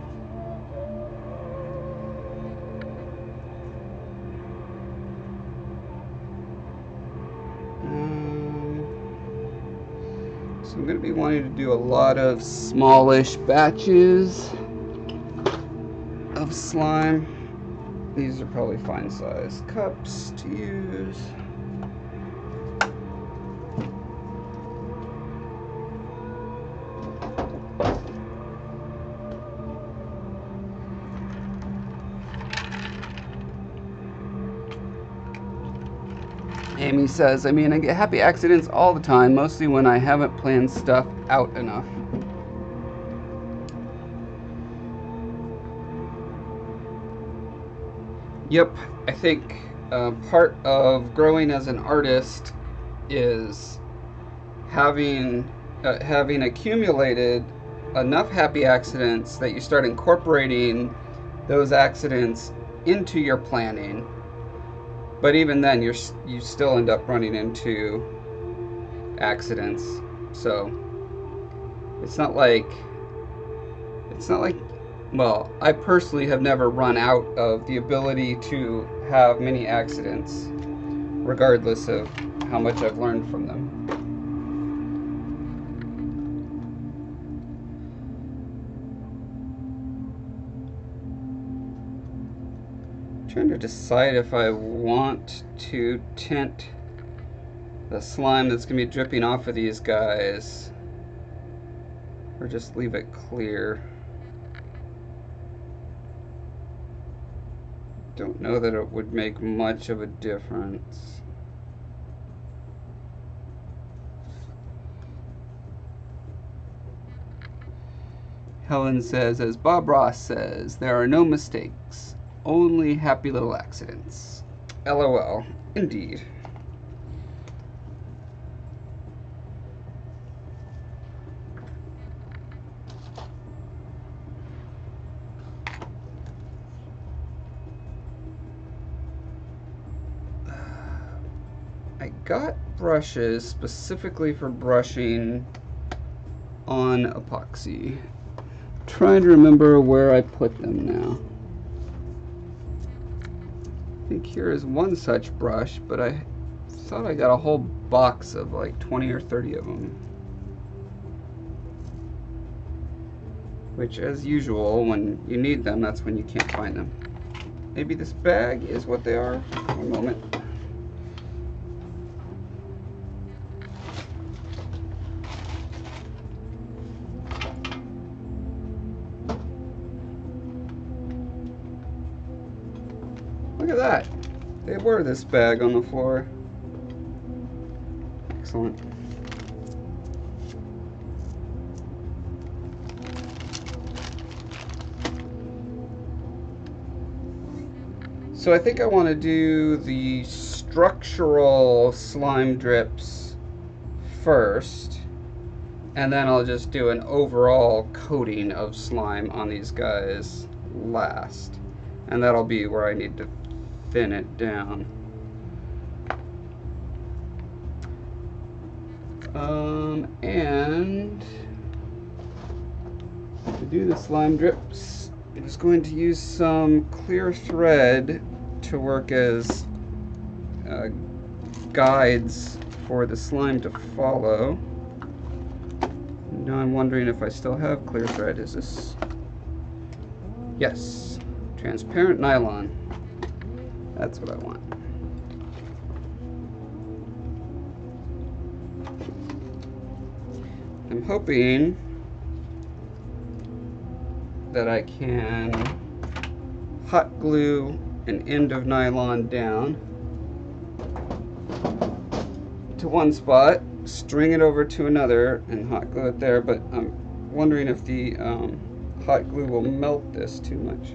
So I'm going to be wanting to do a lot of smallish batches of slime. These are probably fine size cups to use. Amy says, I mean, I get happy accidents all the time, mostly when I haven't planned stuff out enough. Yep, I think part of growing as an artist is having accumulated enough happy accidents that you start incorporating those accidents into your planning. But even then, you still end up running into accidents. So it's not like, well, I personally have never run out of the ability to have many accidents, regardless of how much I've learned from them. Trying to decide if I want to tint the slime that's going to be dripping off of these guys or just leave it clear. Don't know that it would make much of a difference. Helen says, as Bob Ross says, there are no mistakes. Only happy little accidents. LOL. Indeed. I got brushes specifically for brushing on epoxy. Trying to remember where I put them now. I think here is one such brush, but I thought I got a whole box of like 20 or 30 of them. Which, as usual, when you need them, that's when you can't find them. Maybe this bag is what they are. One moment. Look at that. They were this bag on the floor. Excellent. So I think I want to do the structural slime drips first, and then I'll just do an overall coating of slime on these guys last. And that'll be where I need to thin it down. And to do the slime drips, I'm just going to use some clear thread to work as guides for the slime to follow. Now I'm wondering if I still have clear thread. Is this? Yes. Transparent nylon. That's what I want. I'm hoping that I can hot glue an end of nylon down to one spot, string it over to another, and hot glue it there, but I'm wondering if the hot glue will melt this too much.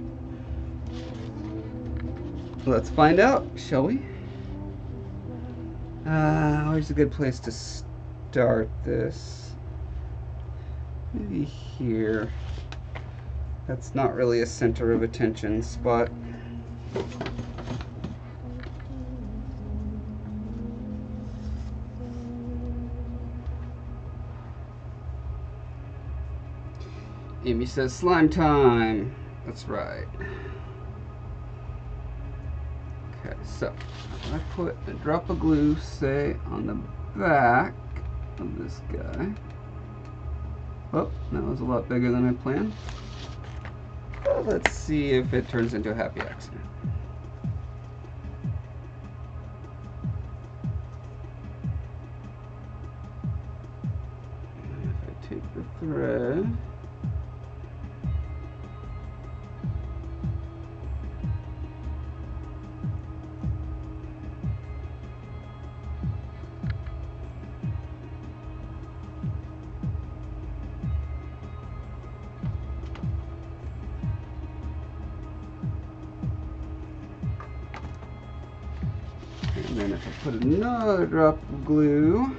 Let's find out, shall we? Where's a good place to start this? Maybe here. That's not really a center of attention spot. Amy says slime time. That's right. Okay, so I put a drop of glue, say, on the back of this guy. Oh, that was a lot bigger than I planned. Let's see if it turns into a happy accident. If I take the thread, and then if I put another drop of glue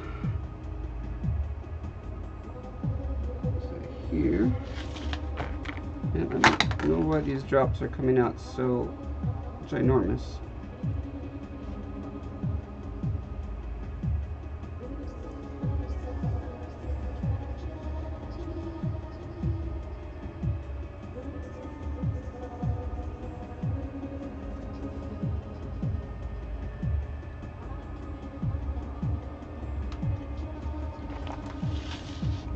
here, and I don't know why these drops are coming out so ginormous.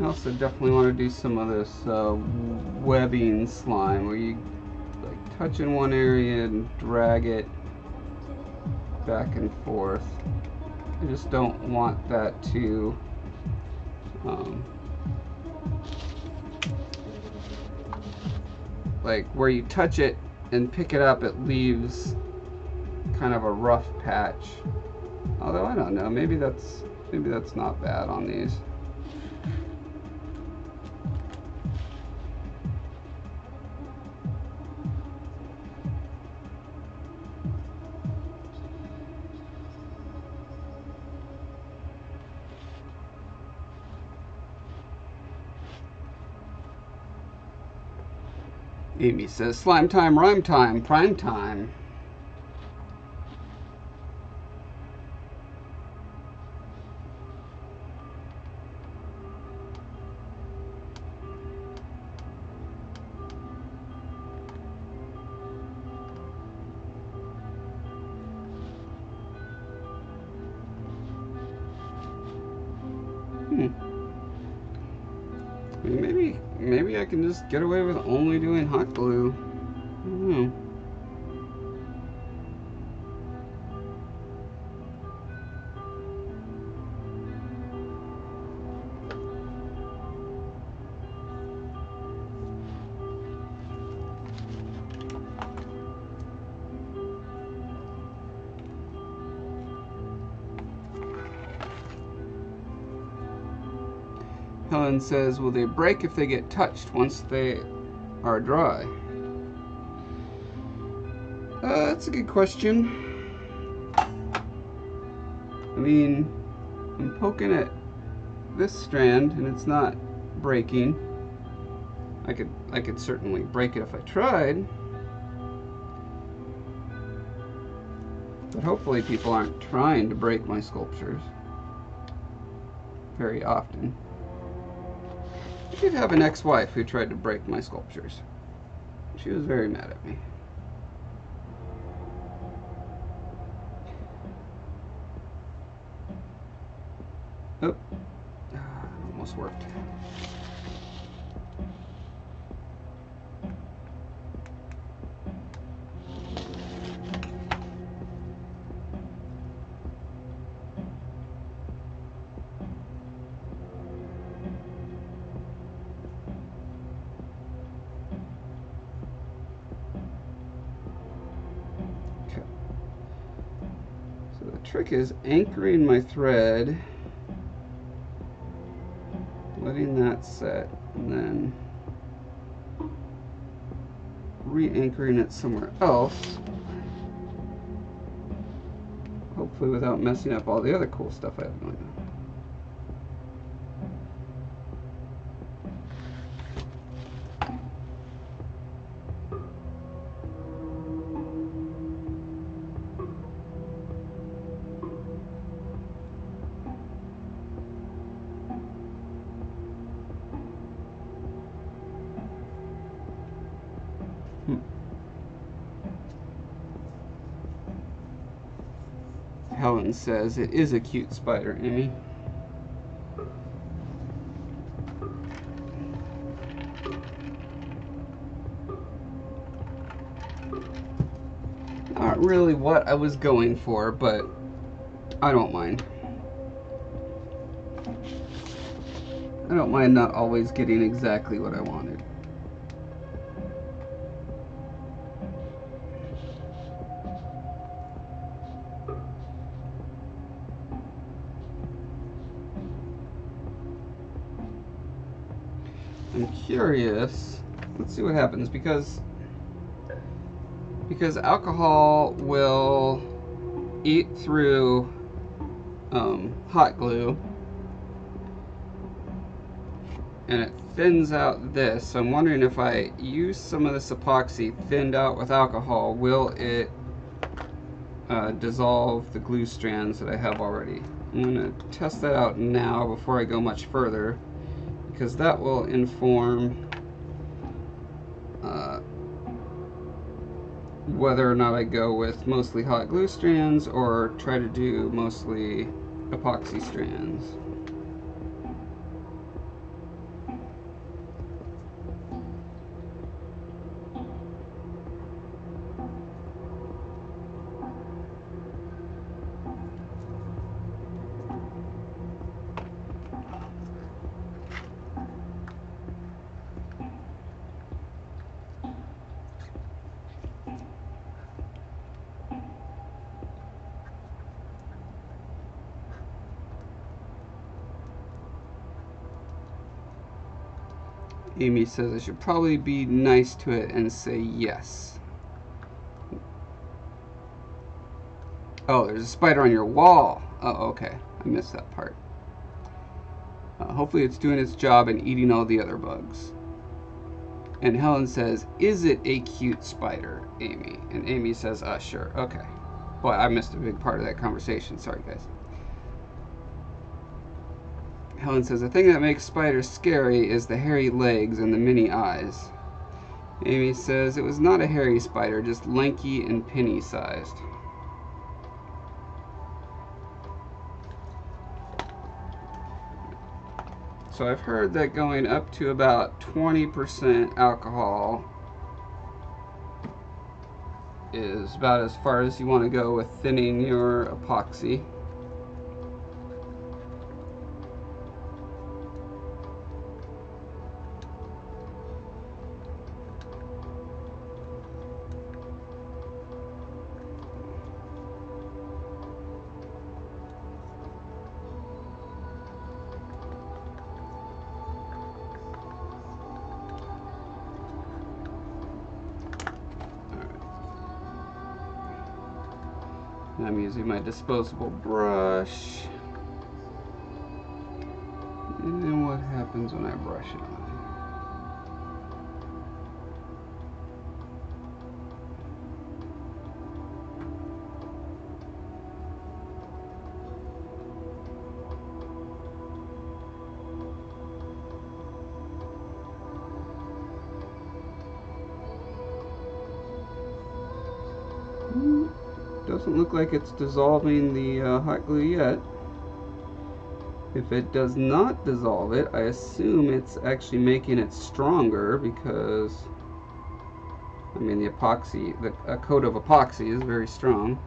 I also definitely want to do some of this webbing slime where you like touch in one area and drag it back and forth. I just don't want that to like where you touch it and pick it up, it leaves kind of a rough patch. Although I don't know, maybe that's not bad on these. Amy says, slime time, rhyme time, prime time. Maybe I can just get away with only doing hot glue. I don't know. Helen says, will they break if they get touched once they are dry? That's a good question. I mean, I'm poking at this strand and it's not breaking. I could certainly break it if I tried. But hopefully people aren't trying to break my sculptures very often. I did have an ex-wife who tried to break my sculptures. She was very mad at me. Oh, almost worked. Trick is anchoring my thread, letting that set, and then re-anchoring it somewhere else, hopefully without messing up all the other cool stuff I have going on. Helen says it is a cute spider, Amy. Not really what I was going for, but I don't mind. I don't mind not always getting exactly what I wanted. I'm curious. Let's see what happens, because alcohol will eat through hot glue, and it thins out this. So I'm wondering if I use some of this epoxy thinned out with alcohol, will it dissolve the glue strands that I have already? I'm going to test that out now before I go much further, because that will inform whether or not I go with mostly hot glue strands or try to do mostly epoxy strands. Amy says I should probably be nice to it and say yes. Oh, there's a spider on your wall. Oh, okay. I missed that part. Hopefully it's doing its job and eating all the other bugs. And Helen says, is it a cute spider, Amy? And Amy says, sure. Okay. Well, I missed a big part of that conversation. Sorry, guys. Helen says, the thing that makes spiders scary is the hairy legs and the mini eyes. Amy says, it was not a hairy spider, just lanky and penny-sized. So I've heard that going up to about 20% alcohol is about as far as you want to go with thinning your epoxy. I'm using my disposable brush. And then what happens when I brush it on? Doesn't look like it's dissolving the hot glue yet. If it does not dissolve it, I assume it's actually making it stronger, because I mean the epoxy, a coat of epoxy is very strong.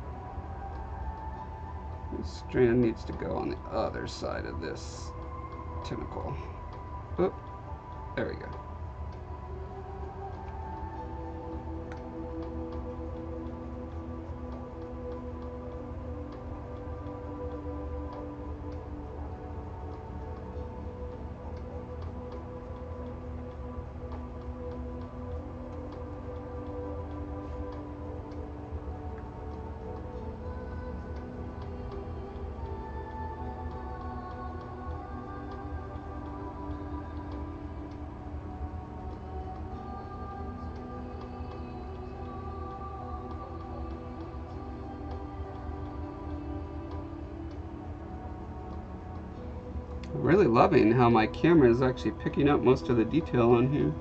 This strand needs to go on the other side of this tentacle. Oh, there we go. Really loving how my camera is actually picking up most of the detail on here.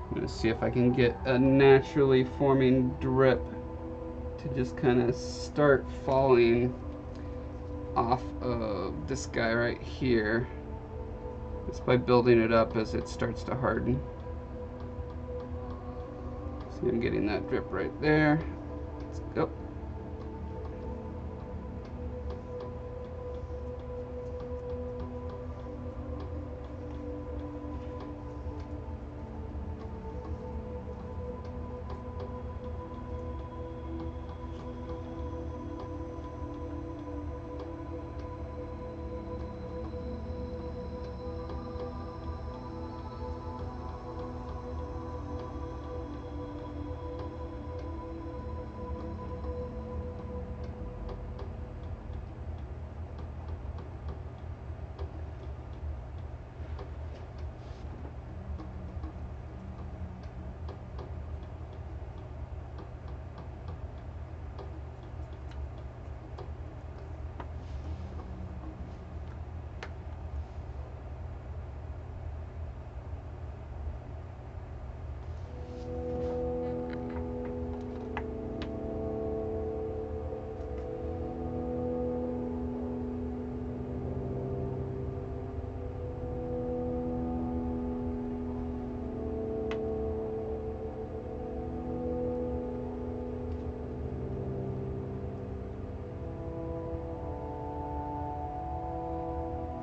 I'm going to see if I can get a naturally forming drip to just kind of start falling off of this guy right here. Just by building it up as it starts to harden. See, I'm getting that drip right there. Let's go.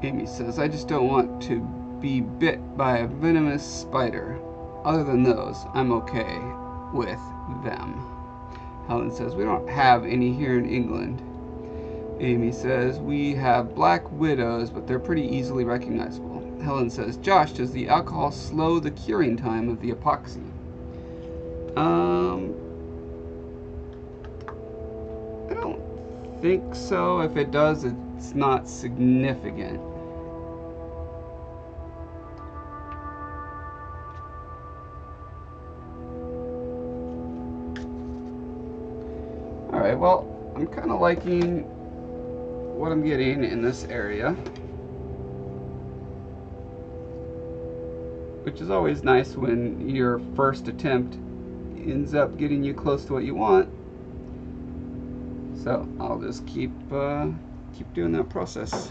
Amy says, I just don't want to be bit by a venomous spider. Other than those, I'm okay with them. Helen says, we don't have any here in England. Amy says, we have black widows, but they're pretty easily recognizable. Helen says, Josh, does the alcohol slow the curing time of the epoxy? I don't think so. If it does, it's not significant. Alright, well, I'm kind of liking what I'm getting in this area, which is always nice when your first attempt ends up getting you close to what you want. So I'll just keep doing that process.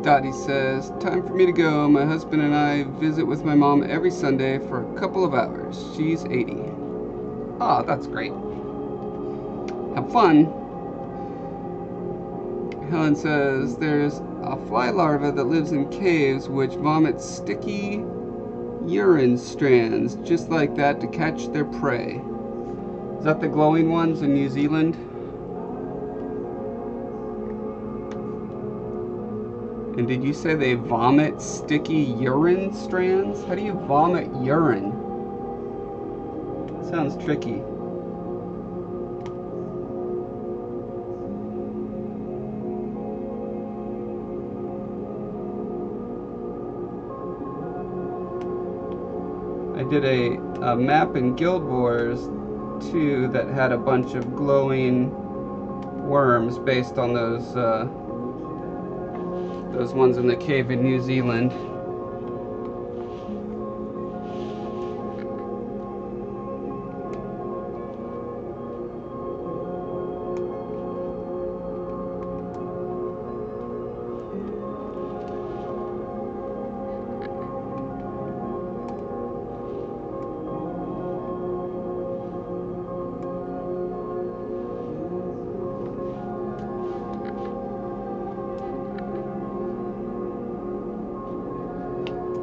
Dottie says, time for me to go. My husband and I visit with my mom every Sunday for a couple of hours. She's 80. Ah, that's great. Have fun. Helen says, there's a fly larva that lives in caves which vomits sticky urine strands just like that to catch their prey. Is that the glowing ones in New Zealand? And did you say they vomit sticky urine strands? How do you vomit urine? Sounds tricky. I did a map in Guild Wars 2 that had a bunch of glowing worms based on those ones in the cave in New Zealand.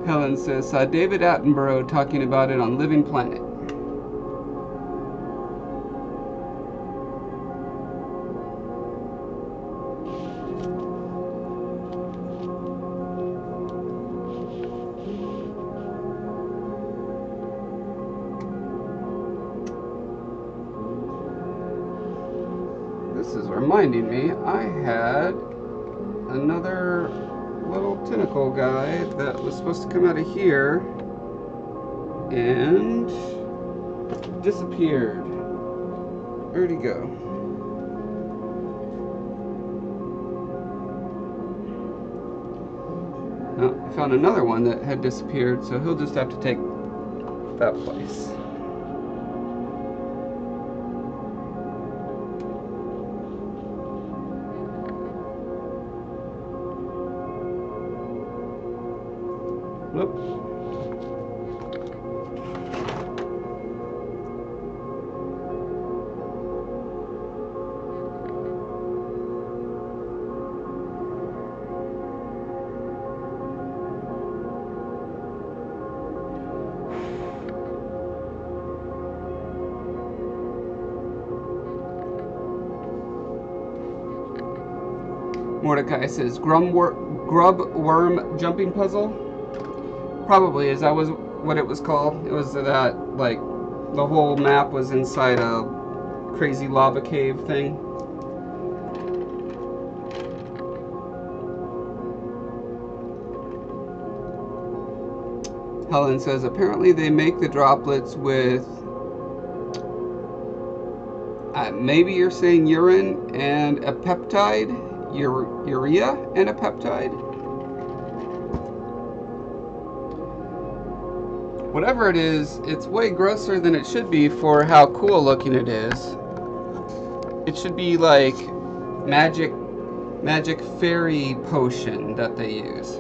Helen says, saw David Attenborough talking about it on Living Planet. This is reminding me, I had another little tentacle guy that was supposed to come out of here and disappeared. Where'd he go? Oh, I found another one that had disappeared, so he'll just have to take that place. Whoop. Mordecai says, grub worm jumping puzzle? Probably, is that was what it was called? It was that, like, the whole map was inside a crazy lava cave thing. Helen says, apparently they make the droplets with, maybe you're saying urine and a peptide? Urea and a peptide? Whatever it is, it's way grosser than it should be for how cool looking it is. It should be like magic fairy potion that they use.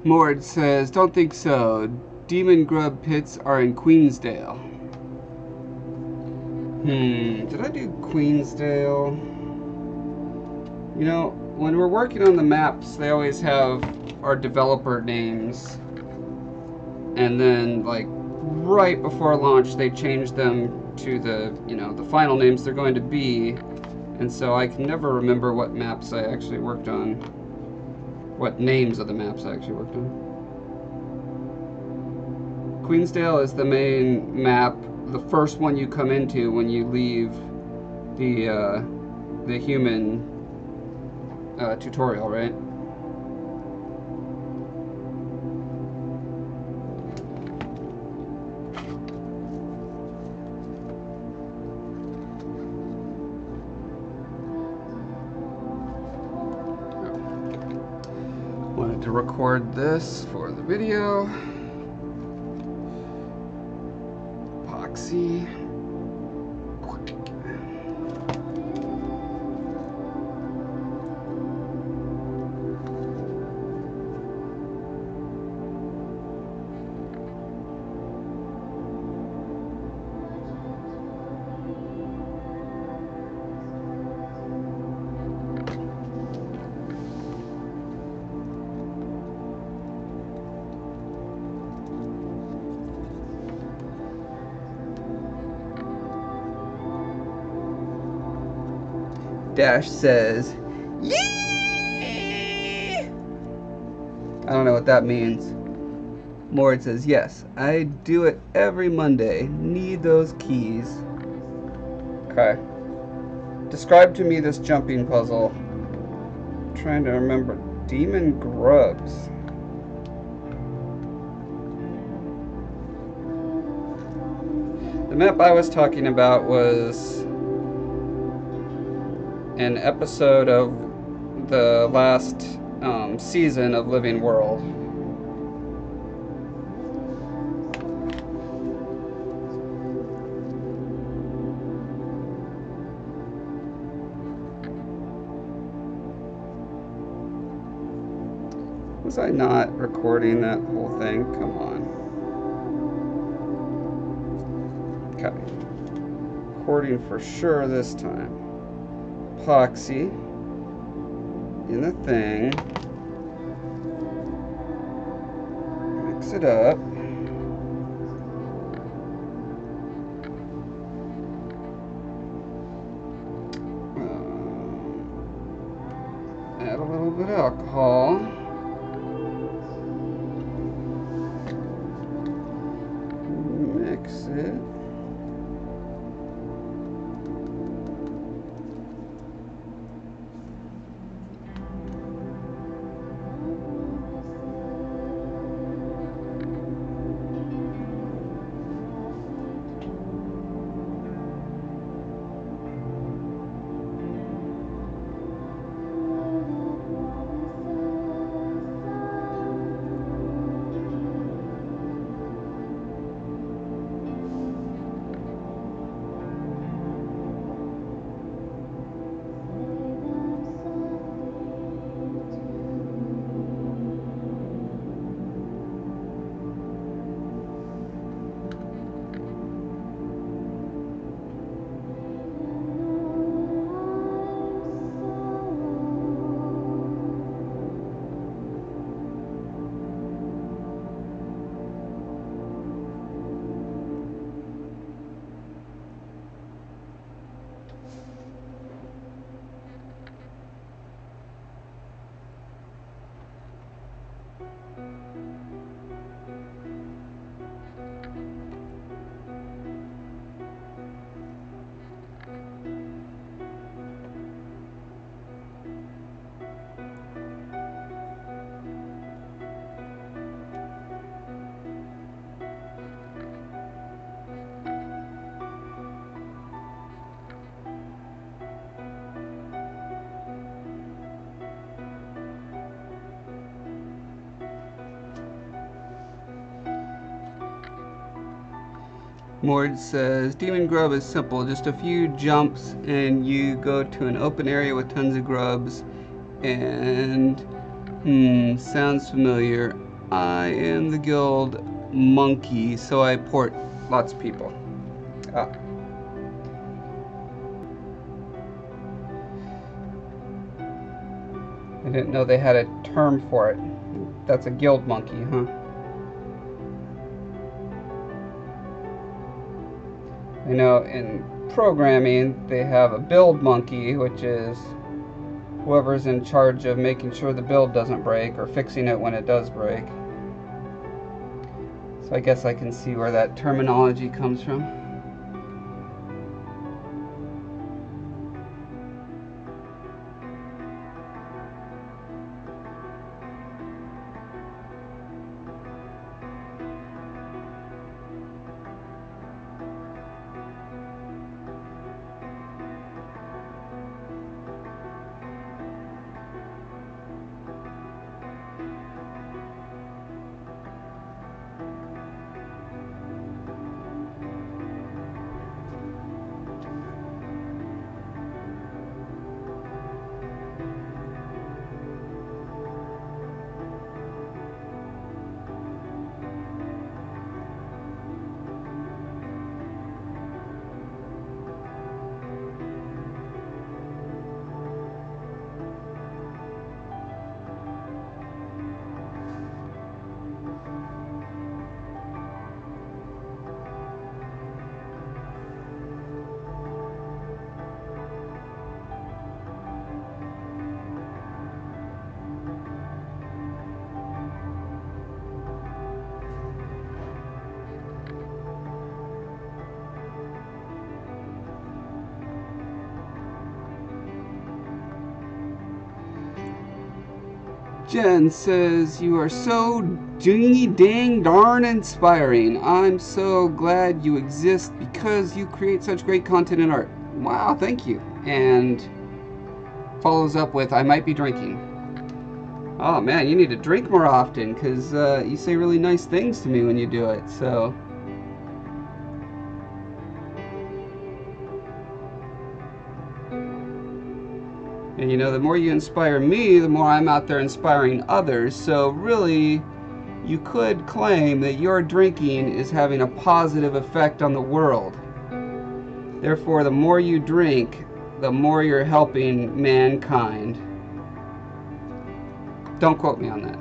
Mord says, don't think so. Demon grub pits are in Queensdale. Did I do Queensdale? You know, when we're working on the maps, they always have our developer names. And then, like, right before launch, they change them to the, you know, the final names they're going to be. And so I can never remember what maps I actually worked on. What names of the maps I actually worked on. Queensdale is the main map, the first one you come into when you leave the human tutorial, right? Wanted to record this for the video. Epoxy. Dash says, "Yee!" I don't know what that means. Mord says, yes, I do it every Monday. Need those keys. Okay. Describe to me this jumping puzzle. I'm trying to remember. Demon grubs. The map I was talking about was an episode of the last season of Living World. Was I not recording that whole thing? Come on. Okay. Recording for sure this time. Epoxy in the thing, mix it up, add a little bit of alcohol, mix it. Mord says, Demon Grub is simple, just a few jumps and you go to an open area with tons of grubs and, sounds familiar. I am the guild monkey, so I port lots of people. Ah. I didn't know they had a term for it. That's a guild monkey, huh? I know in programming they have a build monkey, which is whoever's in charge of making sure the build doesn't break or fixing it when it does break. So I guess I can see where that terminology comes from. Jen says, you are so dingy dang darn inspiring. I'm so glad you exist because you create such great content and art. Wow, thank you. And follows up with, I might be drinking. Oh man, you need to drink more often because you say really nice things to me when you do it, so. And you know, the more you inspire me, the more I'm out there inspiring others. So really, you could claim that your drinking is having a positive effect on the world. Therefore, the more you drink, the more you're helping mankind. Don't quote me on that.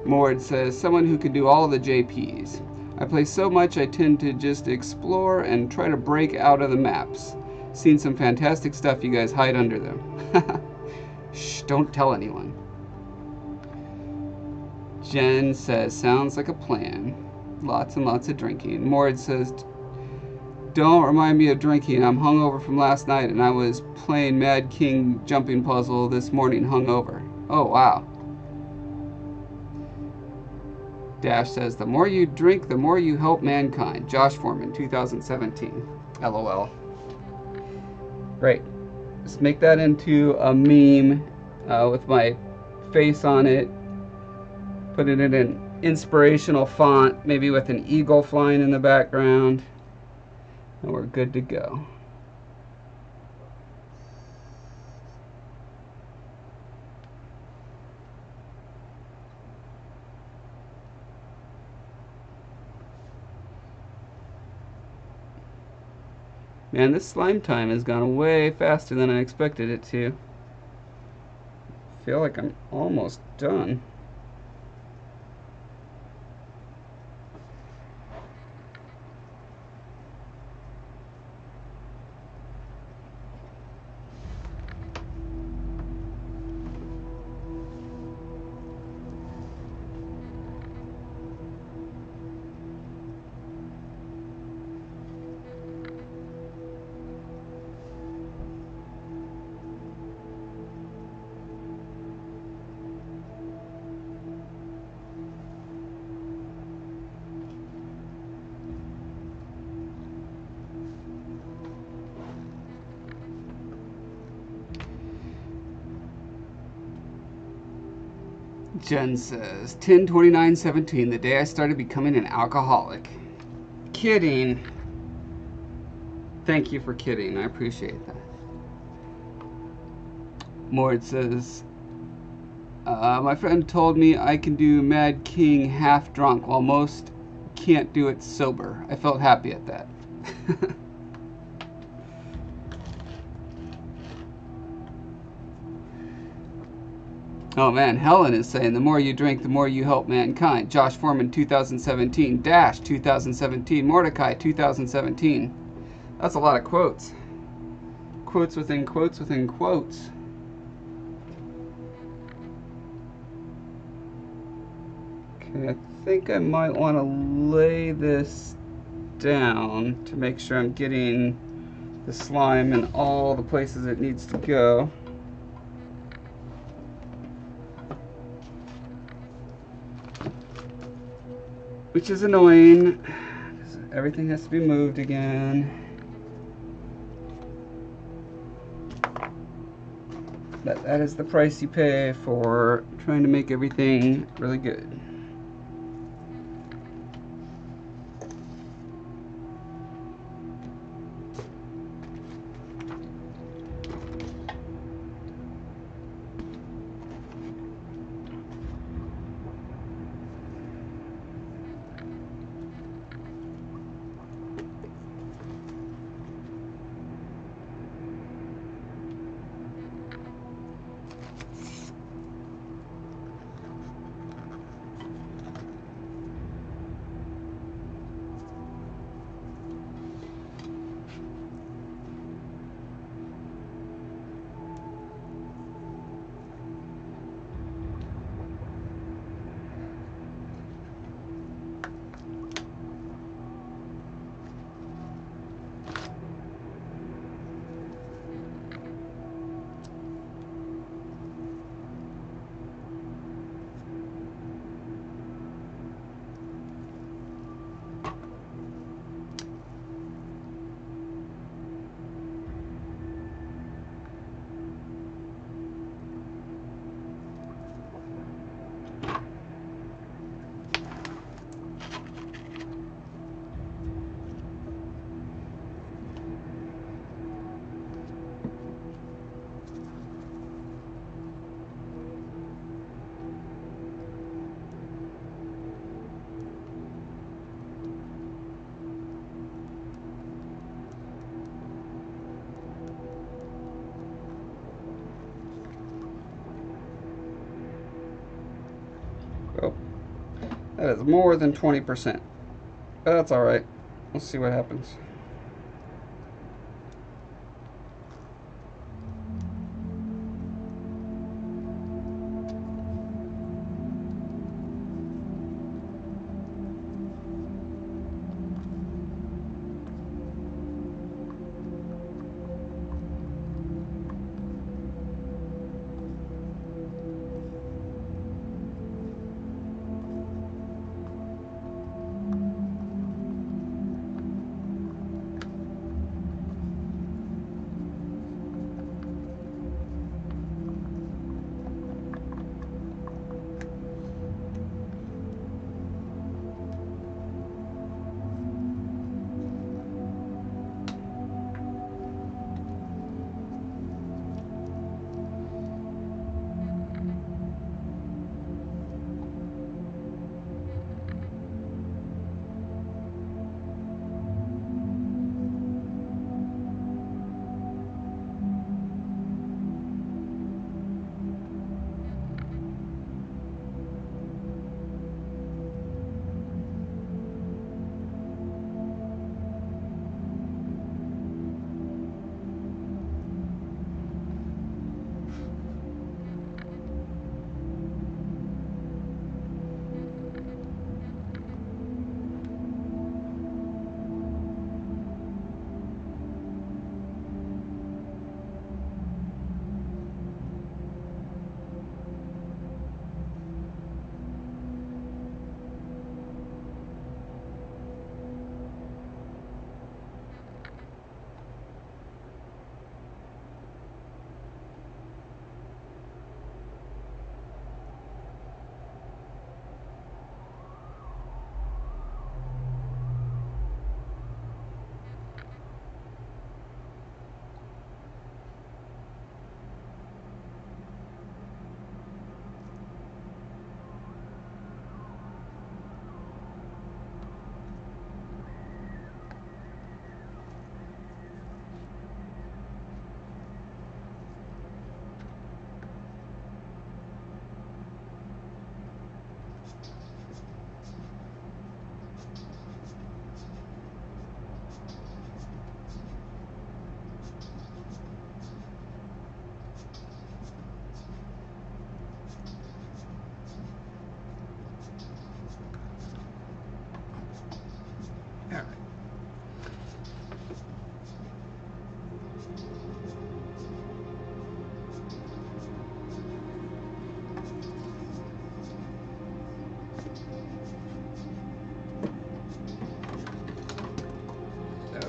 Mord says, someone who can do all the JPs. I play so much I tend to just explore and try to break out of the maps. Seen some fantastic stuff, you guys hide under them. Shh, don't tell anyone. Jen says, sounds like a plan. Lots and lots of drinking. Mord says, don't remind me of drinking. I'm hungover from last night and I was playing Mad King jumping puzzle this morning hungover. Oh, wow. Dash says, the more you drink, the more you help mankind. Josh Foreman, 2017. LOL. Great. Let's make that into a meme with my face on it. Put it in an inspirational font, maybe with an eagle flying in the background. And we're good to go. Man, this slime time has gone way faster than I expected it to. I feel like I'm almost done. Jen says, 10/29/17, the day I started becoming an alcoholic. Kidding. Thank you for kidding. I appreciate that. Mord says, my friend told me I can do Mad King half drunk while most can't do it sober. I felt happy at that. Oh man, Helen is saying, the more you drink, the more you help mankind. Josh Foreman 2017, Dash 2017, Mordecai 2017. That's a lot of quotes. Quotes within quotes within quotes. Okay, I think I might want to lay this down to make sure I'm getting the slime in all the places it needs to go. Which is annoying, because everything has to be moved again. That is the price you pay for trying to make everything really good. Oh, that is more than 20%. But that's alright. We'll see what happens.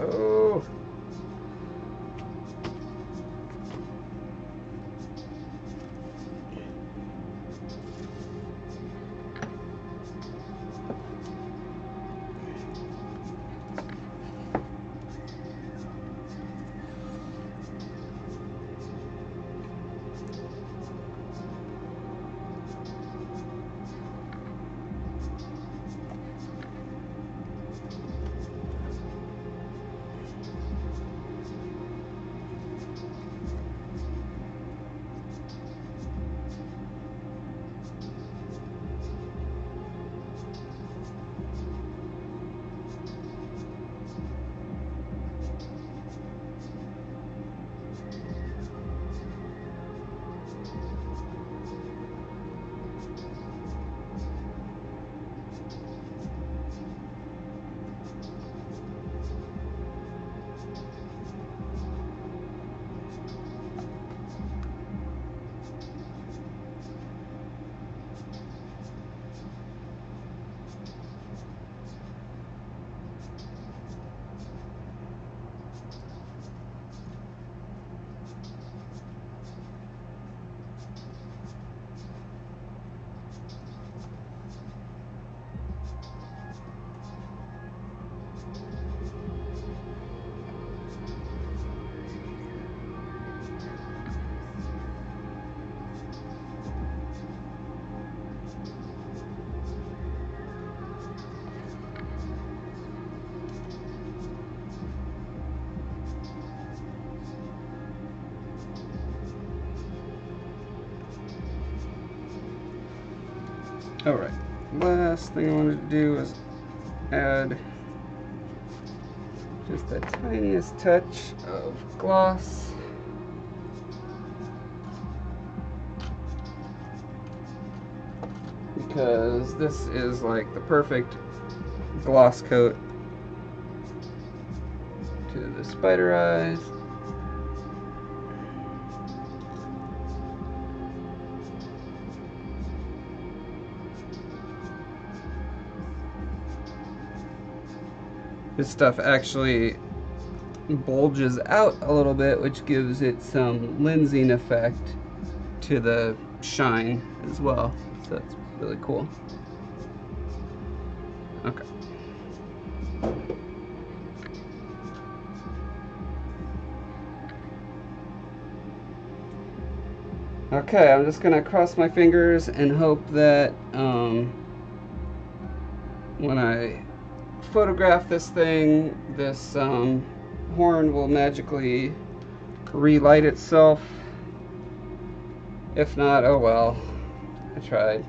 Oh. Alright, last thing I wanted to do is add just the tiniest touch of gloss. Because this is like the perfect gloss coat to the spider eyes. This stuff actually bulges out a little bit, which gives it some lensing effect to the shine as well. So that's really cool. Okay. Okay, I'm just gonna cross my fingers and hope that when I photograph this thing, this horn will magically relight itself. If not, oh well, I tried.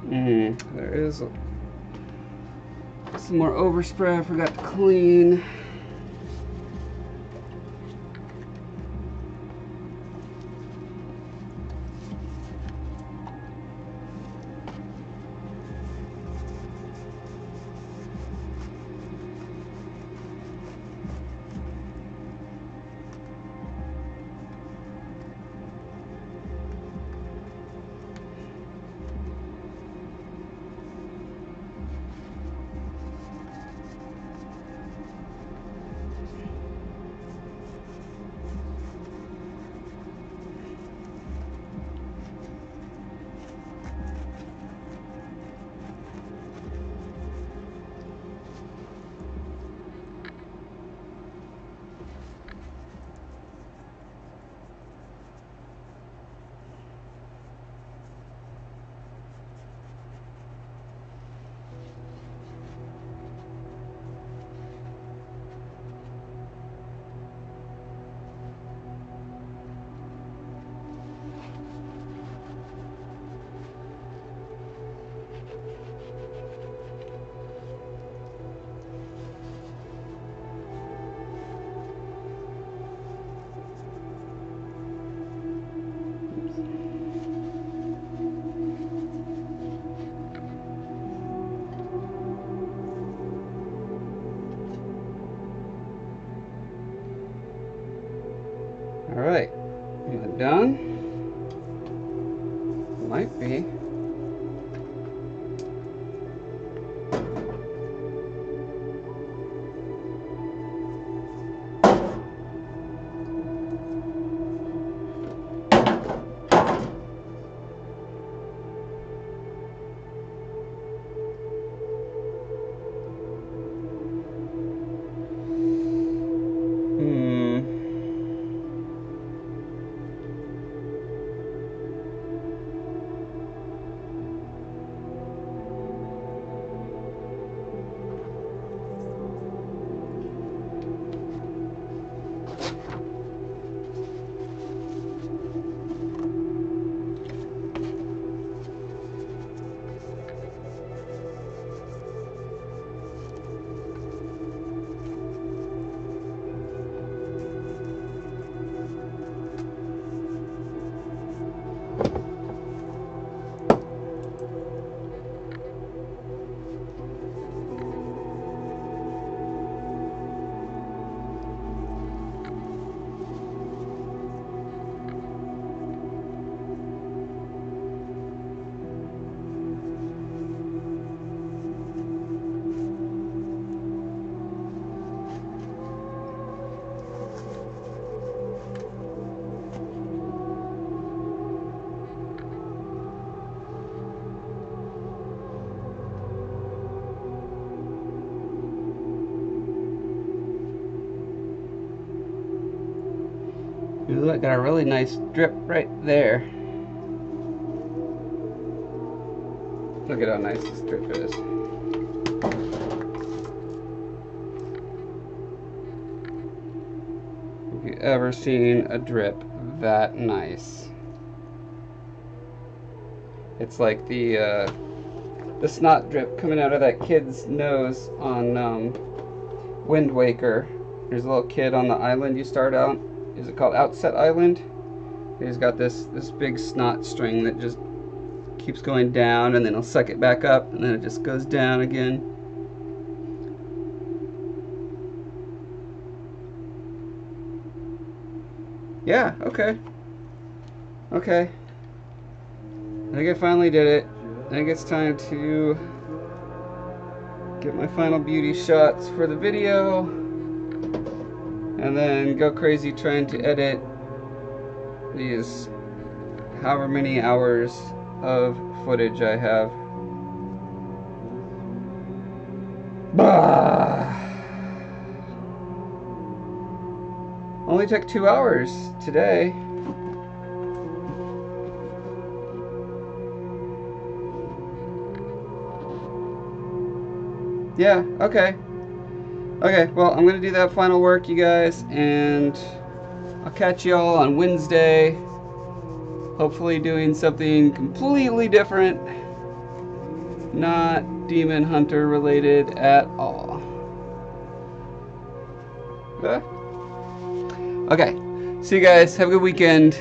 There is some more overspray I forgot to clean. Alright, am I done? Might be. Look, got a really nice drip right there. Look at how nice this drip is. Have you ever seen a drip that nice? It's like the snot drip coming out of that kid's nose on Wind Waker. There's a little kid on the island you start out. Is it called Outset Island? He's got this big snot string that just keeps going down, and then he'll suck it back up, and then it just goes down again. Yeah, okay. Okay. I think I finally did it. I think it's time to get my final beauty shots for the video, and then go crazy trying to edit these however many hours of footage I have. Bah! Only took 2 hours today. Yeah, okay. Okay, well, I'm gonna do that final work, you guys, and I'll catch y'all on Wednesday. Hopefully doing something completely different. Not DemonHunter related at all. Okay, see you guys. Have a good weekend.